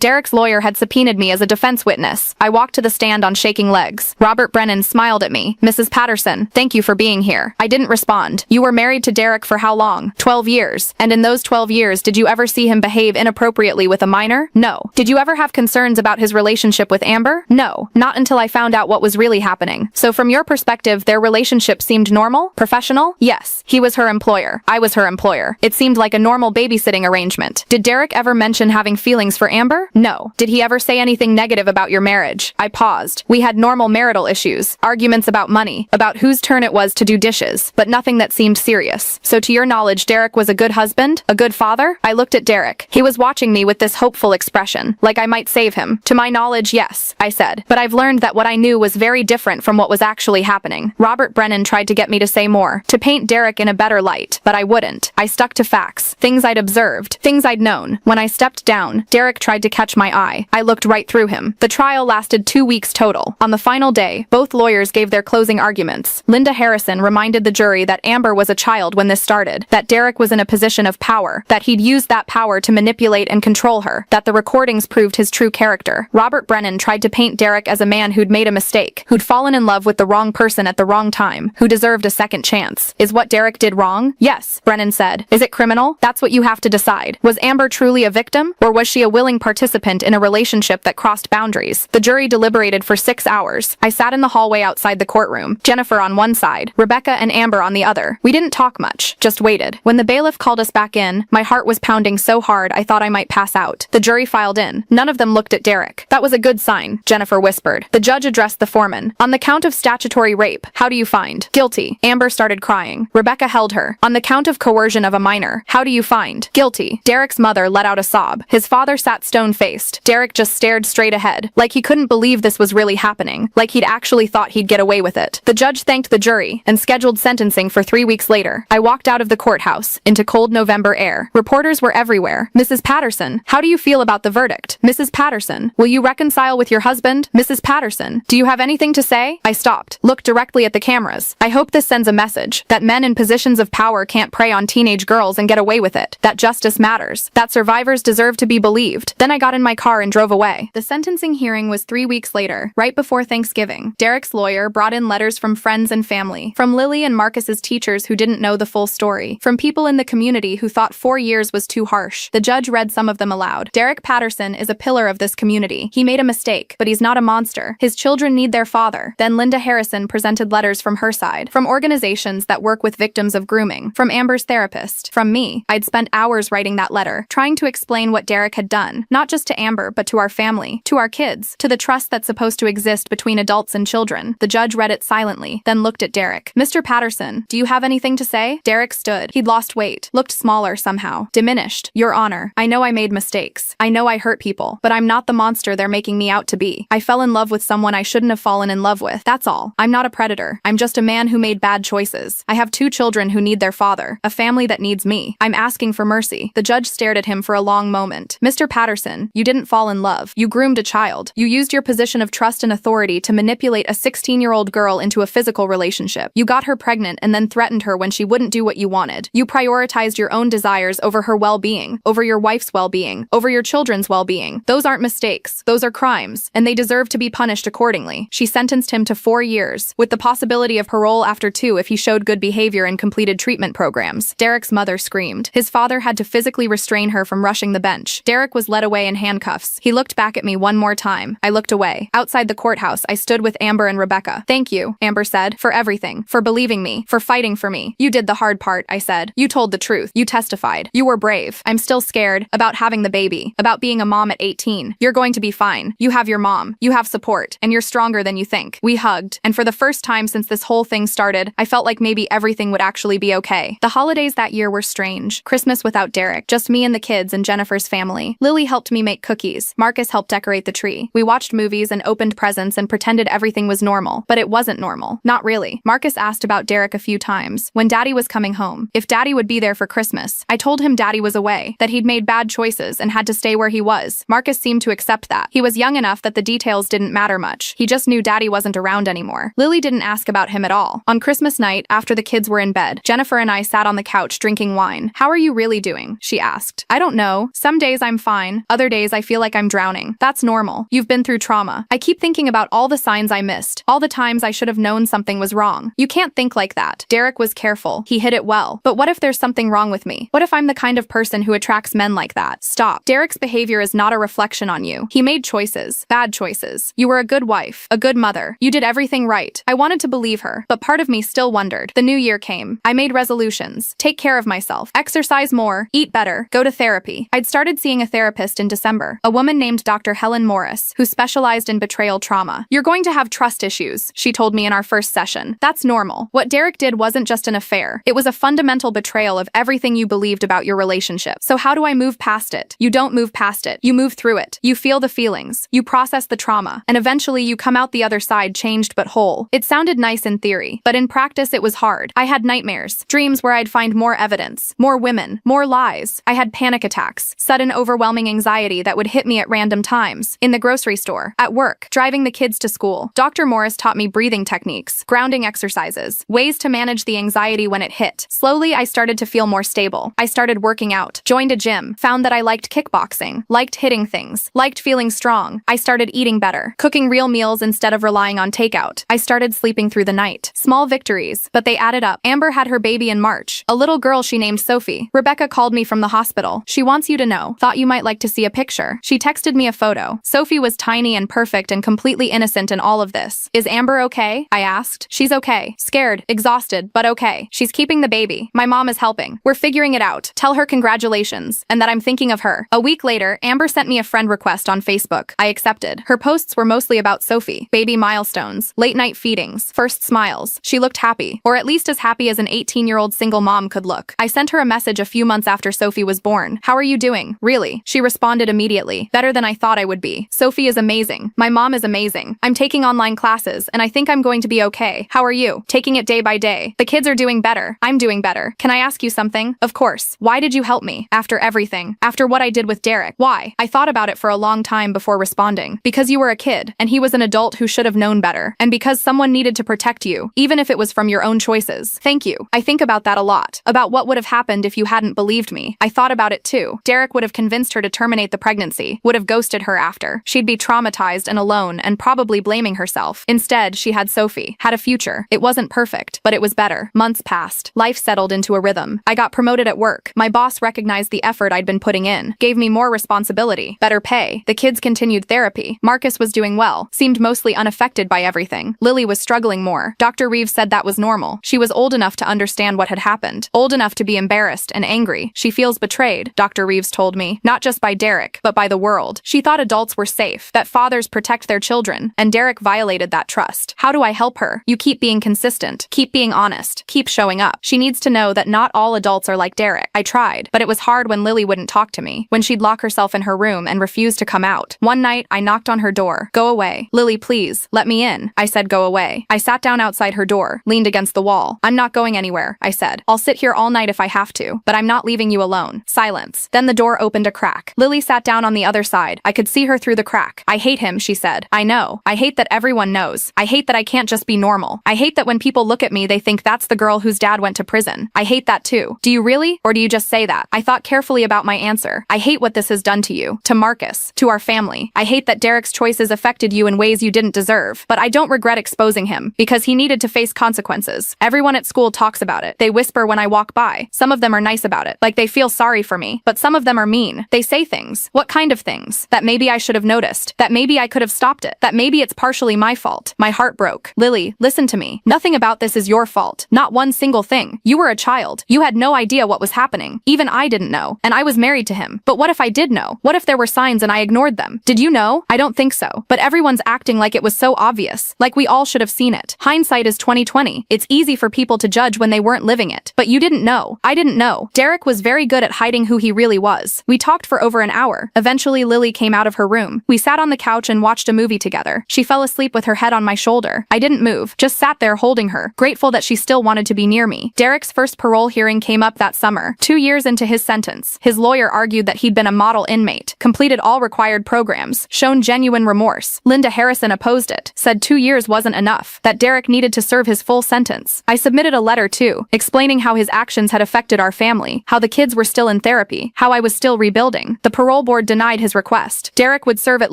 Derek's lawyer had subpoenaed me as a defense witness. I walked to the stand on shaking legs. Robert Brennan smiled at me. Mrs. Patterson, thank you for being here. I didn't respond. You were married to Derek for how long? 12 years. And in those 12 years, did you ever see him behave inappropriately with a minor? No. Did you ever have concerns about his relationship with Amber? No. Not until I found out what was really happening. So from your perspective, their relationship seemed normal? Professional? Yes. He was her employer. I was her employer. It seemed like a normal babysitting arrangement. Did Derek ever mention having feelings for Amber? No. Did he ever say anything negative about your marriage? I paused. We had normal marital issues, arguments about money, about whose turn it was to do dishes, but nothing that seemed serious. So to your knowledge, Derek was a good husband? A good father? I looked at Derek. He was watching me with this hopeful expression, like I might save him. To my knowledge, yes, I said. But I've learned that what I knew was very different from what was actually happening. Robert Brennan tried to get me to say more, to paint Derek in a better light, but I wouldn't. I stuck to facts, things I'd observed, things I'd known. When I stepped down, Derek tried to catch my eye. I looked right through him. The trial lasted 2 weeks total. On the final day, both lawyers gave their closing arguments. Linda Harrison reminded the jury that Amber was a child when this started, that Derek was in a position of power, that he'd used that power to manipulate and control her, that the recordings proved his true character. Robert Brennan tried to paint Derek as a man who'd made a mistake, who'd fallen in love with the wrong person at the wrong time, who deserved a second chance. Is what Derek did wrong? Yes, Brennan said. Is it criminal? That's what you have to decide. Was Amber truly a victim, or was she a willing participant in a relationship that crossed boundaries? The jury deliberated for 6 hours. I sat in the hallway outside the courtroom, Jennifer on one side, Rebecca and Amber on the other. We didn't talk much, just waited. When the bailiff called us back in, my heart was pounding so hard I thought I might pass out. The jury filed in. None of them looked at Derek. That was a good sign, Jennifer whispered. The judge addressed the foreman. On the count of statutory rape, how do you find? Guilty. Amber started crying. Rebecca held her. On the count of coercion of a minor, how do you find? Guilty. Derek's mother let out a sob. His father sat stone-faced. Derek just stared straight ahead, like he couldn't believe this was really happening, like he'd actually thought he'd get away with it. The judge thanked the jury and scheduled sentencing for 3 weeks later. I walked out of the courthouse, into cold November air. Reporters were everywhere. Mrs. Patterson, how do you feel about the verdict? Mrs. Patterson, will you reconcile with your husband? Mrs. Patterson, do you have have anything to say? I stopped, looked directly at the cameras. I hope this sends a message that men in positions of power can't prey on teenage girls and get away with it, that justice matters, that survivors deserve to be believed. Then I got in my car and drove away. The sentencing hearing was 3 weeks later, right before Thanksgiving. Derek's lawyer brought in letters from friends and family, from Lily and Marcus's teachers who didn't know the full story, from people in the community who thought 4 years was too harsh. The judge read some of them aloud. Derek Patterson is a pillar of this community. He made a mistake, but he's not a monster. His children need their father. Then Linda Harrison presented letters from her side, from organizations that work with victims of grooming, from Amber's therapist, from me. I'd spent hours writing that letter, trying to explain what Derek had done, not just to Amber, but to our family, to our kids, to the trust that's supposed to exist between adults and children. The judge read it silently, then looked at Derek. Mr. Patterson, do you have anything to say? Derek stood. He'd lost weight, looked smaller somehow, diminished. Your Honor, I know I made mistakes. I know I hurt people, but I'm not the monster they're making me out to be. I fell in love with someone I shouldn't have fallen in love with. That's all. I'm not a predator. I'm just a man who made bad choices. I have 2 children who need their father, a family that needs me. I'm asking for mercy. The judge stared at him for a long moment. Mr. Patterson, you didn't fall in love. You groomed a child. You used your position of trust and authority to manipulate a 16-year-old girl into a physical relationship. You got her pregnant and then threatened her when she wouldn't do what you wanted. You prioritized your own desires over her well-being, over your wife's well-being, over your children's well-being. Those aren't mistakes. Those are crimes, and they deserve to be punished accordingly. She sentenced him to 4 years, with the possibility of parole after 2 if he showed good behavior and completed treatment programs. Derek's mother screamed. His father had to physically restrain her from rushing the bench. Derek was led away in handcuffs. He looked back at me one more time. I looked away. Outside the courthouse, I stood with Amber and Rebecca. Thank you, Amber said, for everything, for believing me, for fighting for me. You did the hard part, I said. You told the truth. You testified. You were brave. I'm still scared about having the baby, about being a mom at 18. You're going to be fine. You have your mom. You have support, and you're stronger than you think. We hugged, and for the first time since this whole thing started, I felt like maybe everything would actually be okay. The holidays that year were strange. Christmas without Derek, just me and the kids and Jennifer's family. Lily helped me make cookies. Marcus helped decorate the tree. We watched movies and opened presents and pretended everything was normal, but it wasn't normal. Not really. Marcus asked about Derek a few times, when Daddy was coming home, if Daddy would be there for Christmas. I told him Daddy was away, that he'd made bad choices and had to stay where he was. Marcus seemed to accept that. He was young enough that the details didn't matter much. He just knew Daddy wasn't around anymore. Lily didn't ask about him at all. On Christmas night, after the kids were in bed, Jennifer and I sat on the couch drinking wine. How are you really doing? She asked. I don't know. Some days I'm fine. Other days I feel like I'm drowning. That's normal. You've been through trauma. I keep thinking about all the signs I missed, all the times I should have known something was wrong. You can't think like that. Derek was careful. He hid it well. But what if there's something wrong with me? What if I'm the kind of person who attracts men like that? Stop. Derek's behavior is not a reflection on you. He made choices. Bad choices. You were a good wife. A good mother. You did everything right. I wanted to believe her, but part of me still wondered. The new year came. I made resolutions. Take care of myself. Exercise more. Eat better. Go to therapy. I'd started seeing a therapist in December. A woman named Dr. Helen Morris, who specialized in betrayal trauma. You're going to have trust issues, she told me in our first session. That's normal. What Derek did wasn't just an affair. It was a fundamental betrayal of everything you believed about your relationship. So how do I move past it? You don't move past it. You move through it. You feel the feelings. You process the trauma. And eventually you come out the other side changed but whole. It sounded nice in theory, but in practice it was hard. I had nightmares, dreams where I'd find more evidence, more women, more lies. I had panic attacks, sudden overwhelming anxiety that would hit me at random times. In the grocery store, at work, driving the kids to school. Dr. Morris taught me breathing techniques, grounding exercises, ways to manage the anxiety when it hit. Slowly, I started to feel more stable. I started working out, joined a gym, found that I liked kickboxing, liked hitting things, liked feeling strong. I started eating better, cooking real meals instead of relying on takeout. I started sleeping through the night. Small victories, but they added up. Amber had her baby in March, a little girl she named Sophie. Rebecca called me from the hospital. She wants you to know. Thought you might like to see a picture. She texted me a photo. Sophie was tiny and perfect and completely innocent in all of this. Is Amber okay? I asked. She's okay. Scared, exhausted, but okay. She's keeping the baby. My mom is helping. We're figuring it out. Tell her congratulations, and that I'm thinking of her. A week later, Amber sent me a friend request on Facebook. I accepted. Her posts were mostly about Sophie, baby milestones, late night feedings, first smiles. She looked happy, or at least as happy as an 18-year-old single mom could look. I sent her a message a few months after Sophie was born. How are you doing? Really? She responded immediately. Better than I thought I would be. Sophie is amazing. My mom is amazing. I'm taking online classes, and I think I'm going to be okay. How are you? Taking it day by day. The kids are doing better. I'm doing better. Can I ask you something? Of course. Why did you help me? After everything. After what I did with Derek. Why? I thought about it for a long time before responding. Because you were a kid, and he was an adult adult who should have known better, and because someone needed to protect you, even if it was from your own choices. Thank you. I think about that a lot. About what would have happened if you hadn't believed me. I thought about it too. Derek would have convinced her to terminate the pregnancy, would have ghosted her after. She'd be traumatized and alone and probably blaming herself. Instead, she had Sophie, had a future. It wasn't perfect, but it was better. Months passed. Life settled into a rhythm. I got promoted at work. My boss recognized the effort I'd been putting in, gave me more responsibility, better pay. The kids continued therapy. Marcus was doing well, seemed mostly unaffected by everything. Lily was struggling more. Dr. Reeves said that was normal. She was old enough to understand what had happened, old enough to be embarrassed and angry. She feels betrayed, Dr. Reeves told me, not just by Derek, but by the world. She thought adults were safe, that fathers protect their children, and Derek violated that trust. How do I help her? You keep being consistent, keep being honest, keep showing up. She needs to know that not all adults are like Derek. I tried, but it was hard when Lily wouldn't talk to me, when she'd lock herself in her room and refuse to come out. One night, I knocked on her door. Go away. Lily, please, let me in. I said go away. I sat down outside her door, leaned against the wall. I'm not going anywhere, I said. I'll sit here all night if I have to, but I'm not leaving you alone. Silence. Then the door opened a crack. Lily sat down on the other side. I could see her through the crack. I hate him, she said. I know. I hate that everyone knows. I hate that I can't just be normal. I hate that when people look at me they think that's the girl whose dad went to prison. I hate that too. Do you really? Or do you just say that? I thought carefully about my answer. I hate what this has done to you, to Marcus, to our family. I hate that Derek's choices affected you in ways you didn't deserve, but I don't regret exposing him, because he needed to face consequences. Everyone at school talks about it. They whisper when I walk by. Some of them are nice about it, like they feel sorry for me, but some of them are mean. They say things. What kind of things? That maybe I should have noticed, that maybe I could have stopped it, that maybe it's partially my fault. My heart broke. Lily, listen to me. Nothing about this is your fault. Not one single thing. You were a child. You had no idea what was happening. Even I didn't know, and I was married to him. But what if I did know? What if there were signs and I ignored them? Did you know? I don't think so. But everyone's acting like it was so obvious, like we all should have seen it. Hindsight is 20/20. It's easy for people to judge when they weren't living it. But you didn't know. I didn't know. Derek was very good at hiding who he really was. We talked for over an hour. Eventually, Lily came out of her room. We sat on the couch and watched a movie together. She fell asleep with her head on my shoulder. I didn't move, just sat there holding her, grateful that she still wanted to be near me. Derek's first parole hearing came up that summer, 2 years into his sentence. His lawyer argued that he'd been a model inmate, completed all required programs, shown genuine remorse. Linda Harrison opposed it, said 2 years wasn't enough, that Derek needed to serve his full sentence. I submitted a letter too, explaining how his actions had affected our family, how the kids were still in therapy, how I was still rebuilding. The parole board denied his request. Derek would serve at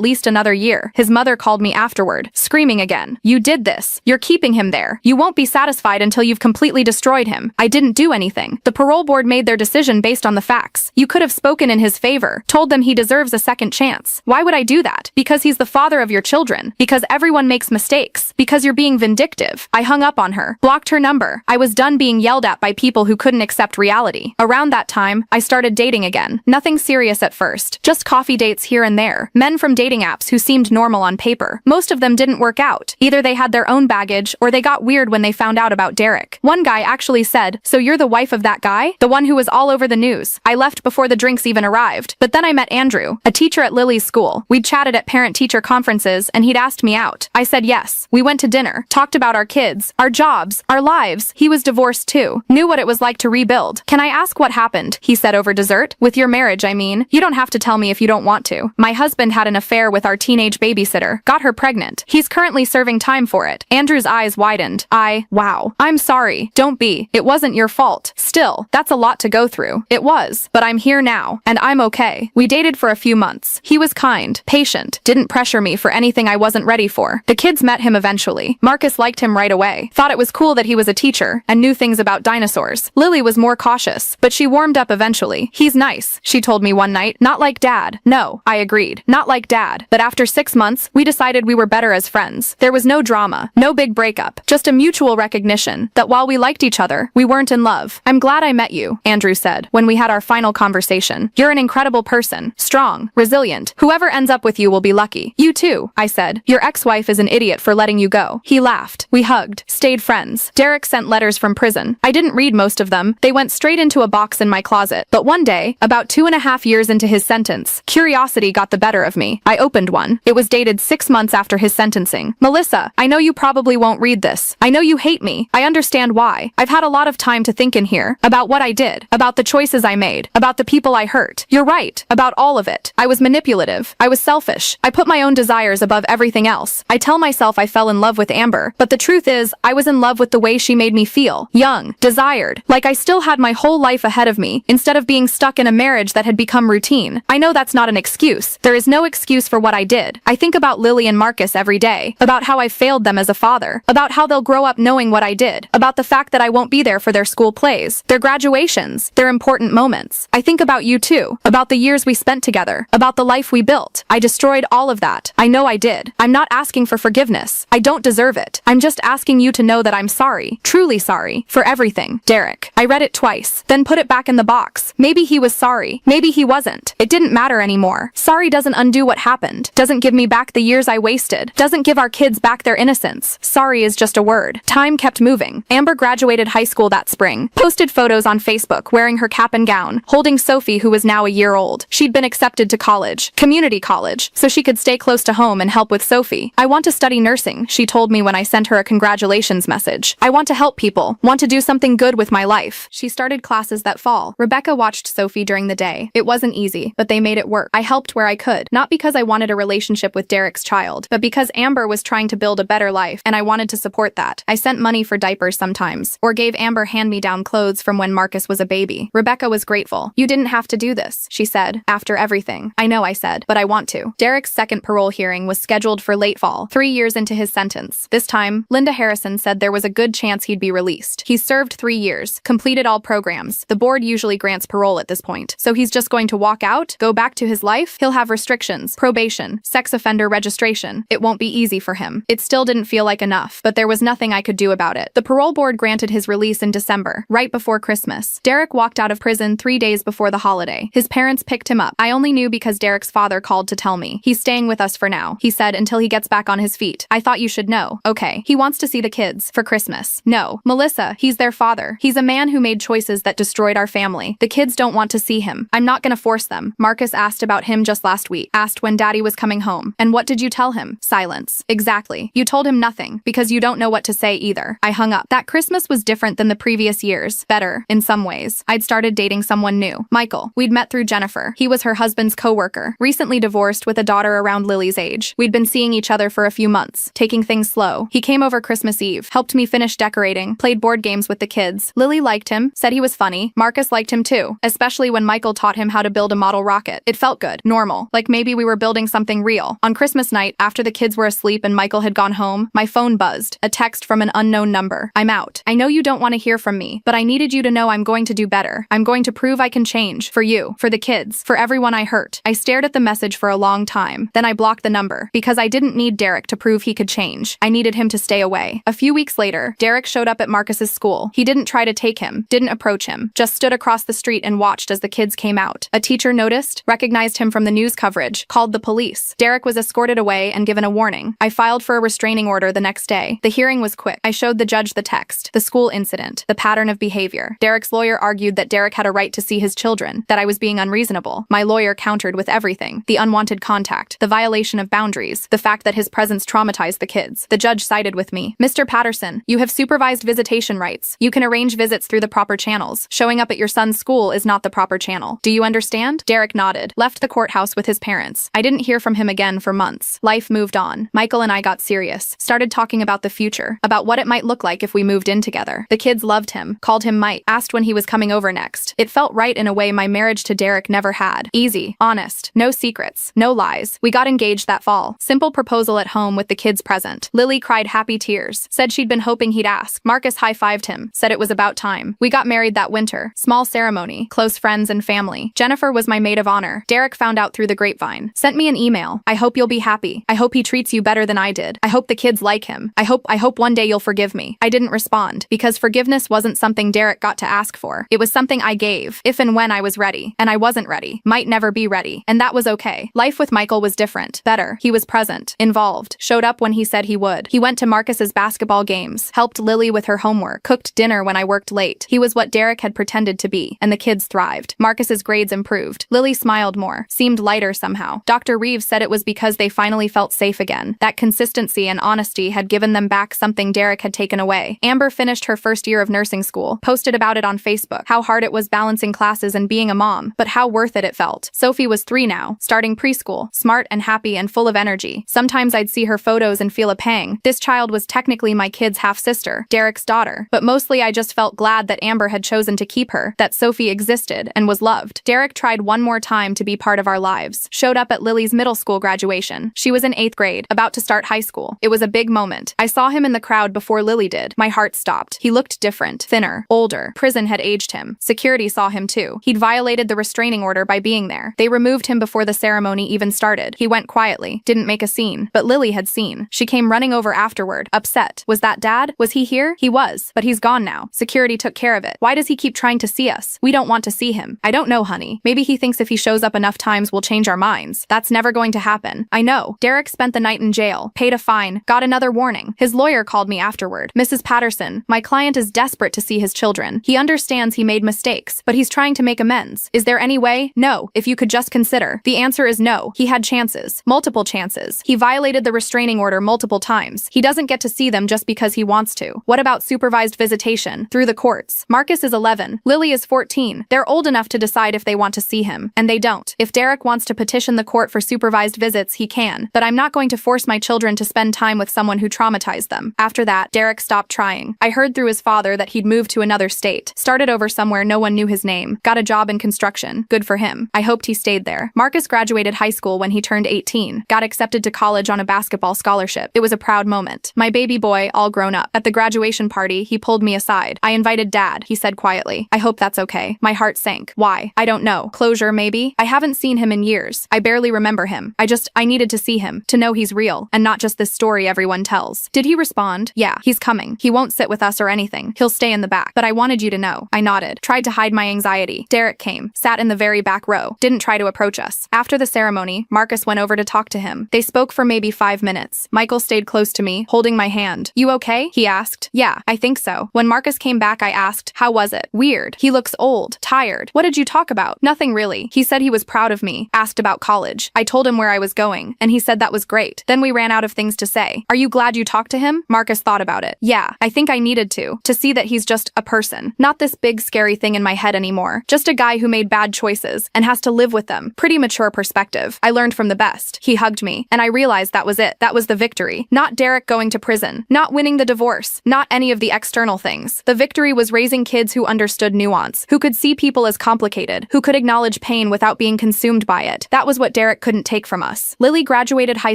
least another year. His mother called me afterward, screaming again. You did this. You're keeping him there. You won't be satisfied until you've completely destroyed him. I didn't do anything. The parole board made their decision based on the facts. You could have spoken in his favor, told them he deserves a second chance. Why would I do that? Because he's the father of your children. Because everyone makes mistakes. Because you're being vindictive. I hung up on her, blocked her number. I was done being yelled at by people who couldn't accept reality. Around that time, I started dating again. Nothing serious at first. Just coffee dates here and there. Men from dating apps who seemed normal on paper. Most of them didn't work out. Either they had their own baggage, or they got weird when they found out about Derek. One guy actually said, "So you're the wife of that guy? The one who was all over the news." I left before the drinks even arrived. But then I met Andrew, a teacher at Lily's school. We'd chatted at parent-teacher conferences, and he'd asked me out. I said yes. We went to dinner, talked about our kids, our jobs, our lives. He was divorced too. Knew what it was like to rebuild. "Can I ask what happened?" he said over dessert. "With your marriage, I mean. You don't have to tell me if you don't want to. My husband had an affair with our teenage babysitter, got her pregnant. He's currently serving time for it." Andrew's eyes widened. Wow. I'm sorry. Don't be. It wasn't your fault. Still, that's a lot to go through. It was. But I'm here now, and I'm okay. We dated for a few months. He was kind, patient, didn't pressure me for anything I wasn't ready for. The kids met him eventually. Marcus liked him right away. Thought it was cool that he was a teacher, and knew things about dinosaurs. Lily was more cautious, but she warmed up eventually. "He's nice," she told me one night. "Not like Dad." No, I agreed. Not like Dad. But after 6 months, we decided we were better as friends. There was no drama, no big breakup, just a mutual recognition that while we liked each other, we weren't in love. "I'm glad I met you," Andrew said, when we had our final conversation. "You're an incredible person. Strong, resilient. Whoever ends up with you will be lucky." "You too," I said. "Your ex-wife is an idiot for letting you go." He laughed. We hugged, stayed friends. Derek sent letters from prison. I didn't read most of them. They went straight into a box in my closet. But one day, about 2.5 years into his sentence, curiosity got the better of me. I opened one. It was dated 6 months after his sentencing. "Melissa, I know you probably won't read this. I know you hate me. I understand why. I've had a lot of time to think in here. About what I did. About the choices I made. About the people I hurt. You're right. About all of it. I was manipulative. I was selfish. I put my own desires above everything else. I tell myself I fell in love with Amber, but the truth is, I was in love with the way she made me feel. Young, desired, like I still had my whole life ahead of me, instead of being stuck in a marriage that had become routine. I know that's not an excuse. There is no excuse for what I did. I think about Lily and Marcus every day, about how I failed them as a father, about how they'll grow up knowing what I did, about the fact that I won't be there for their school plays, their graduations, their important moments. I think about you too, about the years we spent together, about the life we built. I destroyed all of that. I know I did. I'm not asking for forgiveness. I don't deserve it. I'm just asking you to know that I'm sorry, truly sorry, for everything. Derek. I read it twice, then put it back in the box. Maybe he was sorry. Maybe he wasn't. It didn't matter anymore. Sorry doesn't undo what happened, doesn't give me back the years I wasted, doesn't give our kids back their innocence. Sorry is just a word. Time kept moving. Amber graduated high school that spring, posted photos on Facebook wearing her cap and gown, holding Sophie, who was now a year old. She'd been accepted to college, community college, so she could stay close to home and help with Sophie. I want to study nursing, she told me when I sent her a congratulations message. I want to help people, want to do something good with my life. She started classes that fall. Rebecca watched Sophie during the day. It wasn't easy, but they made it work. I helped where I could, not because I wanted a relationship with Derek's child, but because Amber was trying to build a better life, and I wanted to support that. I sent money for diapers sometimes, or gave Amber hand-me-down clothes from when Marcus was a baby. Rebecca was grateful. You didn't have to do this, she said, after everything. I know, I said, but I want to. Derek's second parole hearing was scheduled for late fall, 3 years into his sentence. This time, Linda Harrison said there was a good chance he'd be released. He's served 3 years, completed all programs. The board usually grants parole at this point. So he's just going to walk out, go back to his life? He'll have restrictions, probation, sex offender registration. It won't be easy for him. It still didn't feel like enough, but there was nothing I could do about it. The parole board granted his release in December, right before Christmas. Derek walked out of prison 3 days before the holiday. His parents picked him up. I only knew because Derek's father called to tell me. He's staying with us for now, he said, until he gets back on his feet. I thought you should know. Okay. He wants to see the kids for Christmas. No, Melissa, he's their father. He's a man who made choices that destroyed our family. The kids don't want to see him. I'm not gonna force them. Marcus asked about him just last week. Asked when Daddy was coming home. And what did you tell him? Silence. Exactly. You told him nothing, because you don't know what to say either. I hung up. That Christmas was different than the previous years. Better, in some ways. I'd started dating someone new. Michael. We'd met through Jennifer. He was her husband's co-worker. Recently divorced with a daughter around Lily's age. We'd been seeing each other for a few months, taking things slow. He came over Christmas Eve, helped me finish decorating, played board games with the kids. Lily liked him, said he was funny. Marcus liked him too, especially when Michael taught him how to build a model rocket. It felt good, normal, like maybe we were building something real. On Christmas night, after the kids were asleep and Michael had gone home, my phone buzzed. A text from an unknown number. I'm out. I know you don't want to hear from me, but I needed you to know I'm going to do better. I'm going to prove I can change. For you, for the kids, for everyone I hurt. I stared at the message for a long time. Then I blocked the number, because I didn't need Derek to prove he could change. I needed him to stay away. A few weeks later, Derek showed up at Marcus's school. He didn't try to take him, didn't approach him, just stood across the street and watched as the kids came out. A teacher noticed, recognized him from the news coverage, called the police. Derek was escorted away and given a warning. I filed for a restraining order the next day. The hearing was quick. I showed the judge the text, the school incident, the pattern of behavior. Derek's lawyer argued that Derek had a right to see his children, that I was being unreasonable. My lawyer countered with everything: the unwanted contact, the violation of boundaries, the fact that his presence traumatized the kids. The judge sided with me. Mr. Patterson, you have supervised visitation rights. You can arrange visits through the proper channels. Showing up at your son's school is not the proper channel. Do you understand? Derek nodded, left the courthouse with his parents. I didn't hear from him again for months. Life moved on. Michael and I got serious, started talking about the future, about what it might look like if we moved in together. The kids loved him, called him Mike, asked when he was coming over next. It felt right in a way my marriage to Derek never had. Easy, honest, no secrets, no lies. We got engaged that fall. Simple proposal at home with the kids present. Lily cried happy tears, said she'd been hoping he'd ask. Marcus high-fived him, said it was about time. We got married that winter. Small ceremony, close friends and family. Jennifer was my maid of honor. Derek found out through the grapevine. Sent me an email. I hope you'll be happy. I hope he treats you better than I did. I hope the kids like him. I hope one day you'll forgive me. I didn't respond, because forgiveness wasn't something Derek got to ask for. It was something I gave, if and when I was ready. And I wasn't ready. Might never be ready. And that was okay. Life with Michael was different. Better. He was present. Involved. Showed up when he said he would. He went to Marcus's basketball games. Helped Lily with her homework. Cooked dinner when I worked late. He was what Derek had pretended to be. And the kids thrived. Marcus's grades improved. Lily smiled more. Seemed lighter somehow. Dr. Reeves said it was because they finally felt safe again. That consistency and honesty had given them back something Derek had taken away. Amber finished her first year of nursing school. Posted about it on Facebook. How hard it was balancing classes and being a mom. But how worth it felt. Sophie was 3 now. Starting preschool. Smart and happy and full of energy. Sometimes I'd see her photos and feel a pang. This child was technically my kid's half-sister, Derek's daughter. But mostly I just felt glad that Amber had chosen to keep her, that Sophie existed and was loved. Derek tried one more time to be part of our lives. Showed up at Lily's middle school graduation. She was in 8th grade, about to start high school. It was a big moment. I saw him in the crowd before Lily did. My heart stopped. He looked different, thinner, older. Prison had aged him. Security saw him too. He'd violated the restraining order by being there. They removed him before the ceremony even started. He went quietly, didn't make a scene. But Lily had seen. She came running over afterward, upset. Was that Dad? Was he here? He was. But he's gone now. Security took care of it. Why does he keep trying to see us? We don't want to see him. I don't know, honey. Maybe he thinks if he shows up enough times we'll change our minds. That's never going to happen. I know. Derek spent the night in jail, paid a fine, got another warning. His lawyer called me afterward. Mrs. Patterson, my client is desperate to see his children. He understands he made mistakes, but he's trying to make amends. Is there any way? No. If you could just consider. The answer is no. He had chances. Multiple chances. He violated the restraining order multiple times. He doesn't get to see them just because he wants to. What about supervised visitation? Through the courts. Marcus is 11. Lily is 14. They're old enough to decide if they want to see him. And they don't. If Derek wants to petition the court for supervised visits, he can. But I'm not going to force my children to spend time with someone who traumatized them. After that, Derek stopped trying. I heard through his father that he'd moved to another state. Started over somewhere no one knew his name. Got a job in construction. Good for him. I hoped he stayed there. Marcus graduated high school when he turned 18. Got accepted to college on a basketball scholarship. It was a proud moment. My baby boy, all grown up. At the graduation party, he pulled me aside. I invited Dad, he said quietly. I hope that's okay. My heart sank. Why? I don't know. Closure, maybe? I haven't seen him in years. I barely remember him. I needed to see him, to know he's real, and not just this story everyone tells. Did he respond? Yeah, he's coming. He won't sit with us or anything. He'll stay in the back. But I wanted you to know. I nodded. Tried to hide my anxiety. Derek came. Sat in the very back row. Didn't try to approach us. After the ceremony, Marcus went over to talk to him. They spoke for maybe 5 minutes. Michael stayed close to me, holding my hand. You okay? He asked. Yeah, I think so. When Marcus came back, I asked, how was it? Weird. He looks old. Tired. What did you talk about? Nothing really. He said he was proud of me. Asked about college. I told him where I was going, and he said that was great. Then we ran out of things to say. Are you glad you talked to him? Marcus thought about it. Yeah, I think I needed to see that he's just a person. Not this big scary thing in my head anymore. Just a guy who made bad choices and has to live with them. Pretty mature perspective. I learned from the best. He hugged me, and I realized that was it. That was the victory. Not Derek going to prison. Not winning the divorce. Not any of the external things. The victory was raising kids who understood nuance, who could see people as complicated, who could acknowledge pain without being consumed by it. That was what Derek couldn't take from us. Lily graduated high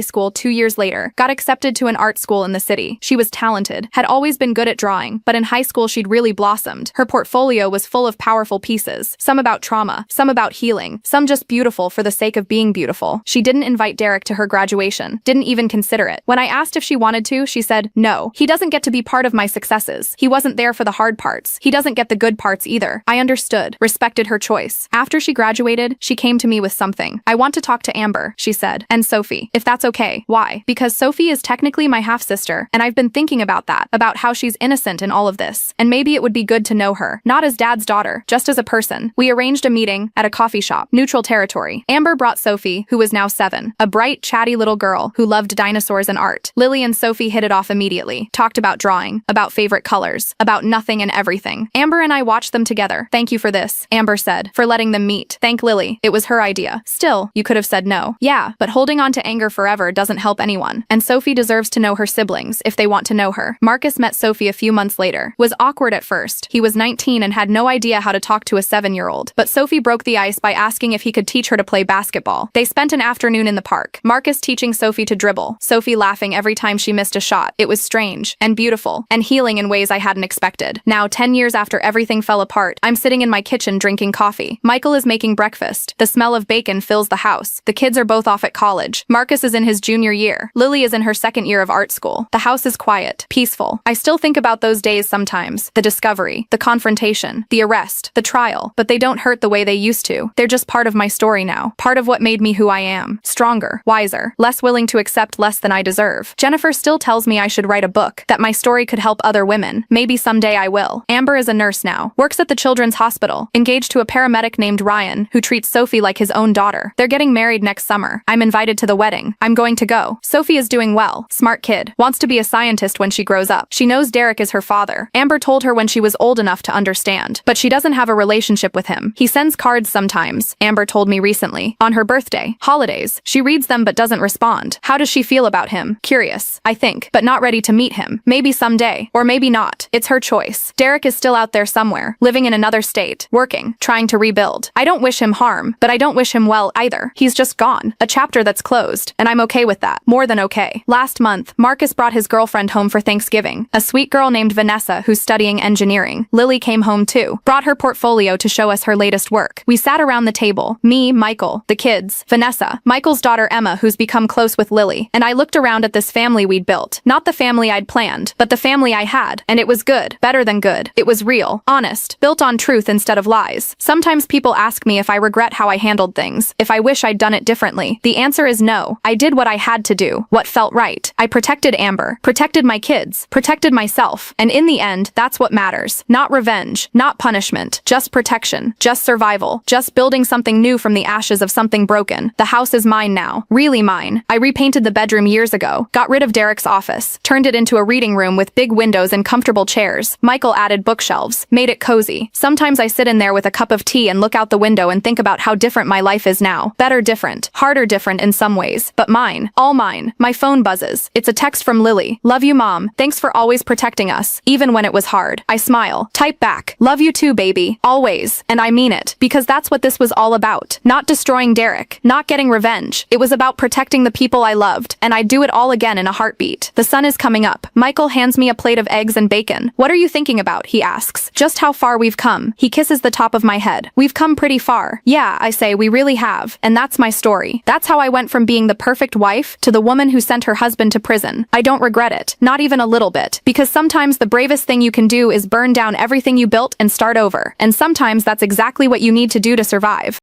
school 2 years later, got accepted to an art school in the city. She was talented, had always been good at drawing, but in high school she'd really blossomed. Her portfolio was full of powerful pieces, some about trauma, some about healing, some just beautiful for the sake of being beautiful. She didn't invite Derek to her graduation, didn't even consider it. When I asked if she wanted to, she said, no, he doesn't get to be part of my successes. He wasn't there for the hard parts. He doesn't get the good parts either. I understood, respected her choice. After she graduated, she came to me with something. I want to talk to Amber, she said, and Sophie, if that's okay. Why? Because Sophie is technically my half-sister, and I've been thinking about that, about how she's innocent in all of this, and maybe it would be good to know her, not as Dad's daughter, just as a person. We arranged a meeting at a coffee shop, neutral territory. Amber brought Sophie, who was now 7, a bright, chatty little girl who loved dinosaurs and art. Lily and Sophie hit it off immediately, talked about drawing, about favorite colors, about nothing and everything. Amber and I watched them together. Thank you for this, Amber said, for letting them meet. Thank Lily. It was her idea. Still, you could have said no. Yeah, but holding on to anger forever doesn't help anyone. And Sophie deserves to know her siblings, if they want to know her. Marcus met Sophie a few months later. Was awkward at first. He was 19 and had no idea how to talk to a 7-year-old. But Sophie broke the ice by asking if he could teach her to play basketball. They spent an afternoon in the park. Marcus teaching Sophie to dribble. Sophie laughing every time she missed a shot. It was strange, and beautiful, and healing in ways I hadn't expected. Now, 10 years after everything fell apart, I'm sitting in my kitchen drinking coffee. Michael is making breakfast. The smell of bacon fills the house. The kids are both off at college. Marcus is in his junior year. Lily is in her 2nd year of art school. The house is quiet, peaceful. I still think about those days sometimes. The discovery, the confrontation, the arrest, the trial, but they don't hurt the way they used to. They're just part of my story now. Part of what made me who I am. Stronger, wiser, less willing to accept less than I deserve. Jennifer still tells me I should write a book, that my story could help other women. Maybe someday I will. Amber is a nurse now. Works at the children's hospital. Engaged to a paramedic named Ryan, who treats Sophie like his own daughter. They're getting married next summer. I'm invited to the wedding. I'm going to go. Sophie is doing well. Smart kid. Wants to be a scientist when she grows up. She knows Derek is her father. Amber told her when she was old enough to understand. But she doesn't have a relationship with him. He sends cards sometimes, Amber told me recently. On her birthday. Holidays. She reads them but doesn't respond. respond? How does she feel about him? Curious, I think, but not ready to meet him. Maybe someday, or maybe not. It's her choice. Derek is still out there somewhere, living in another state, working, trying to rebuild. I don't wish him harm, but I don't wish him well either. He's just gone. A chapter that's closed, and I'm okay with that. More than okay. Last month, Marcus brought his girlfriend home for Thanksgiving, a sweet girl named Vanessa who's studying engineering. Lily came home too, brought her portfolio to show us her latest work. We sat around the table, me, Michael, the kids, Vanessa, Michael's daughter Emma who's become close with Lily, and I looked around at this family we'd built. Not the family I'd planned, but the family I had, and it was good, better than good. It was real, honest, built on truth instead of lies. Sometimes people ask me if I regret how I handled things, if I wish I'd done it differently. The answer is no. I did what I had to do, what felt right. I protected Amber, protected my kids, protected myself, and in the end, that's what matters. Not revenge, not punishment, just protection, just survival, just building something new from the ashes of something broken. The house is mine now, really mine. I repainted the bedroom years ago, got rid of Derek's office, turned it into a reading room with big windows and comfortable chairs. Michael added bookshelves, made it cozy. Sometimes I sit in there with a cup of tea and look out the window and think about how different my life is now. Better different, harder different in some ways, but mine, all mine. My phone buzzes. It's a text from Lily. Love you, Mom. Thanks for always protecting us, even when it was hard. I smile. Type back. Love you too, baby. Always. And I mean it, because that's what this was all about. Not destroying Derek, not getting revenge. It was about protecting the people I loved, and I'd do it all again in a heartbeat. The sun is coming up. Michael hands me a plate of eggs and bacon. What are you thinking about? He asks. Just how far we've come. He kisses the top of my head. We've come pretty far. Yeah, I say, we really have. And that's my story. That's how I went from being the perfect wife to the woman who sent her husband to prison. I don't regret it. Not even a little bit. Because sometimes the bravest thing you can do is burn down everything you built and start over. And sometimes that's exactly what you need to do to survive.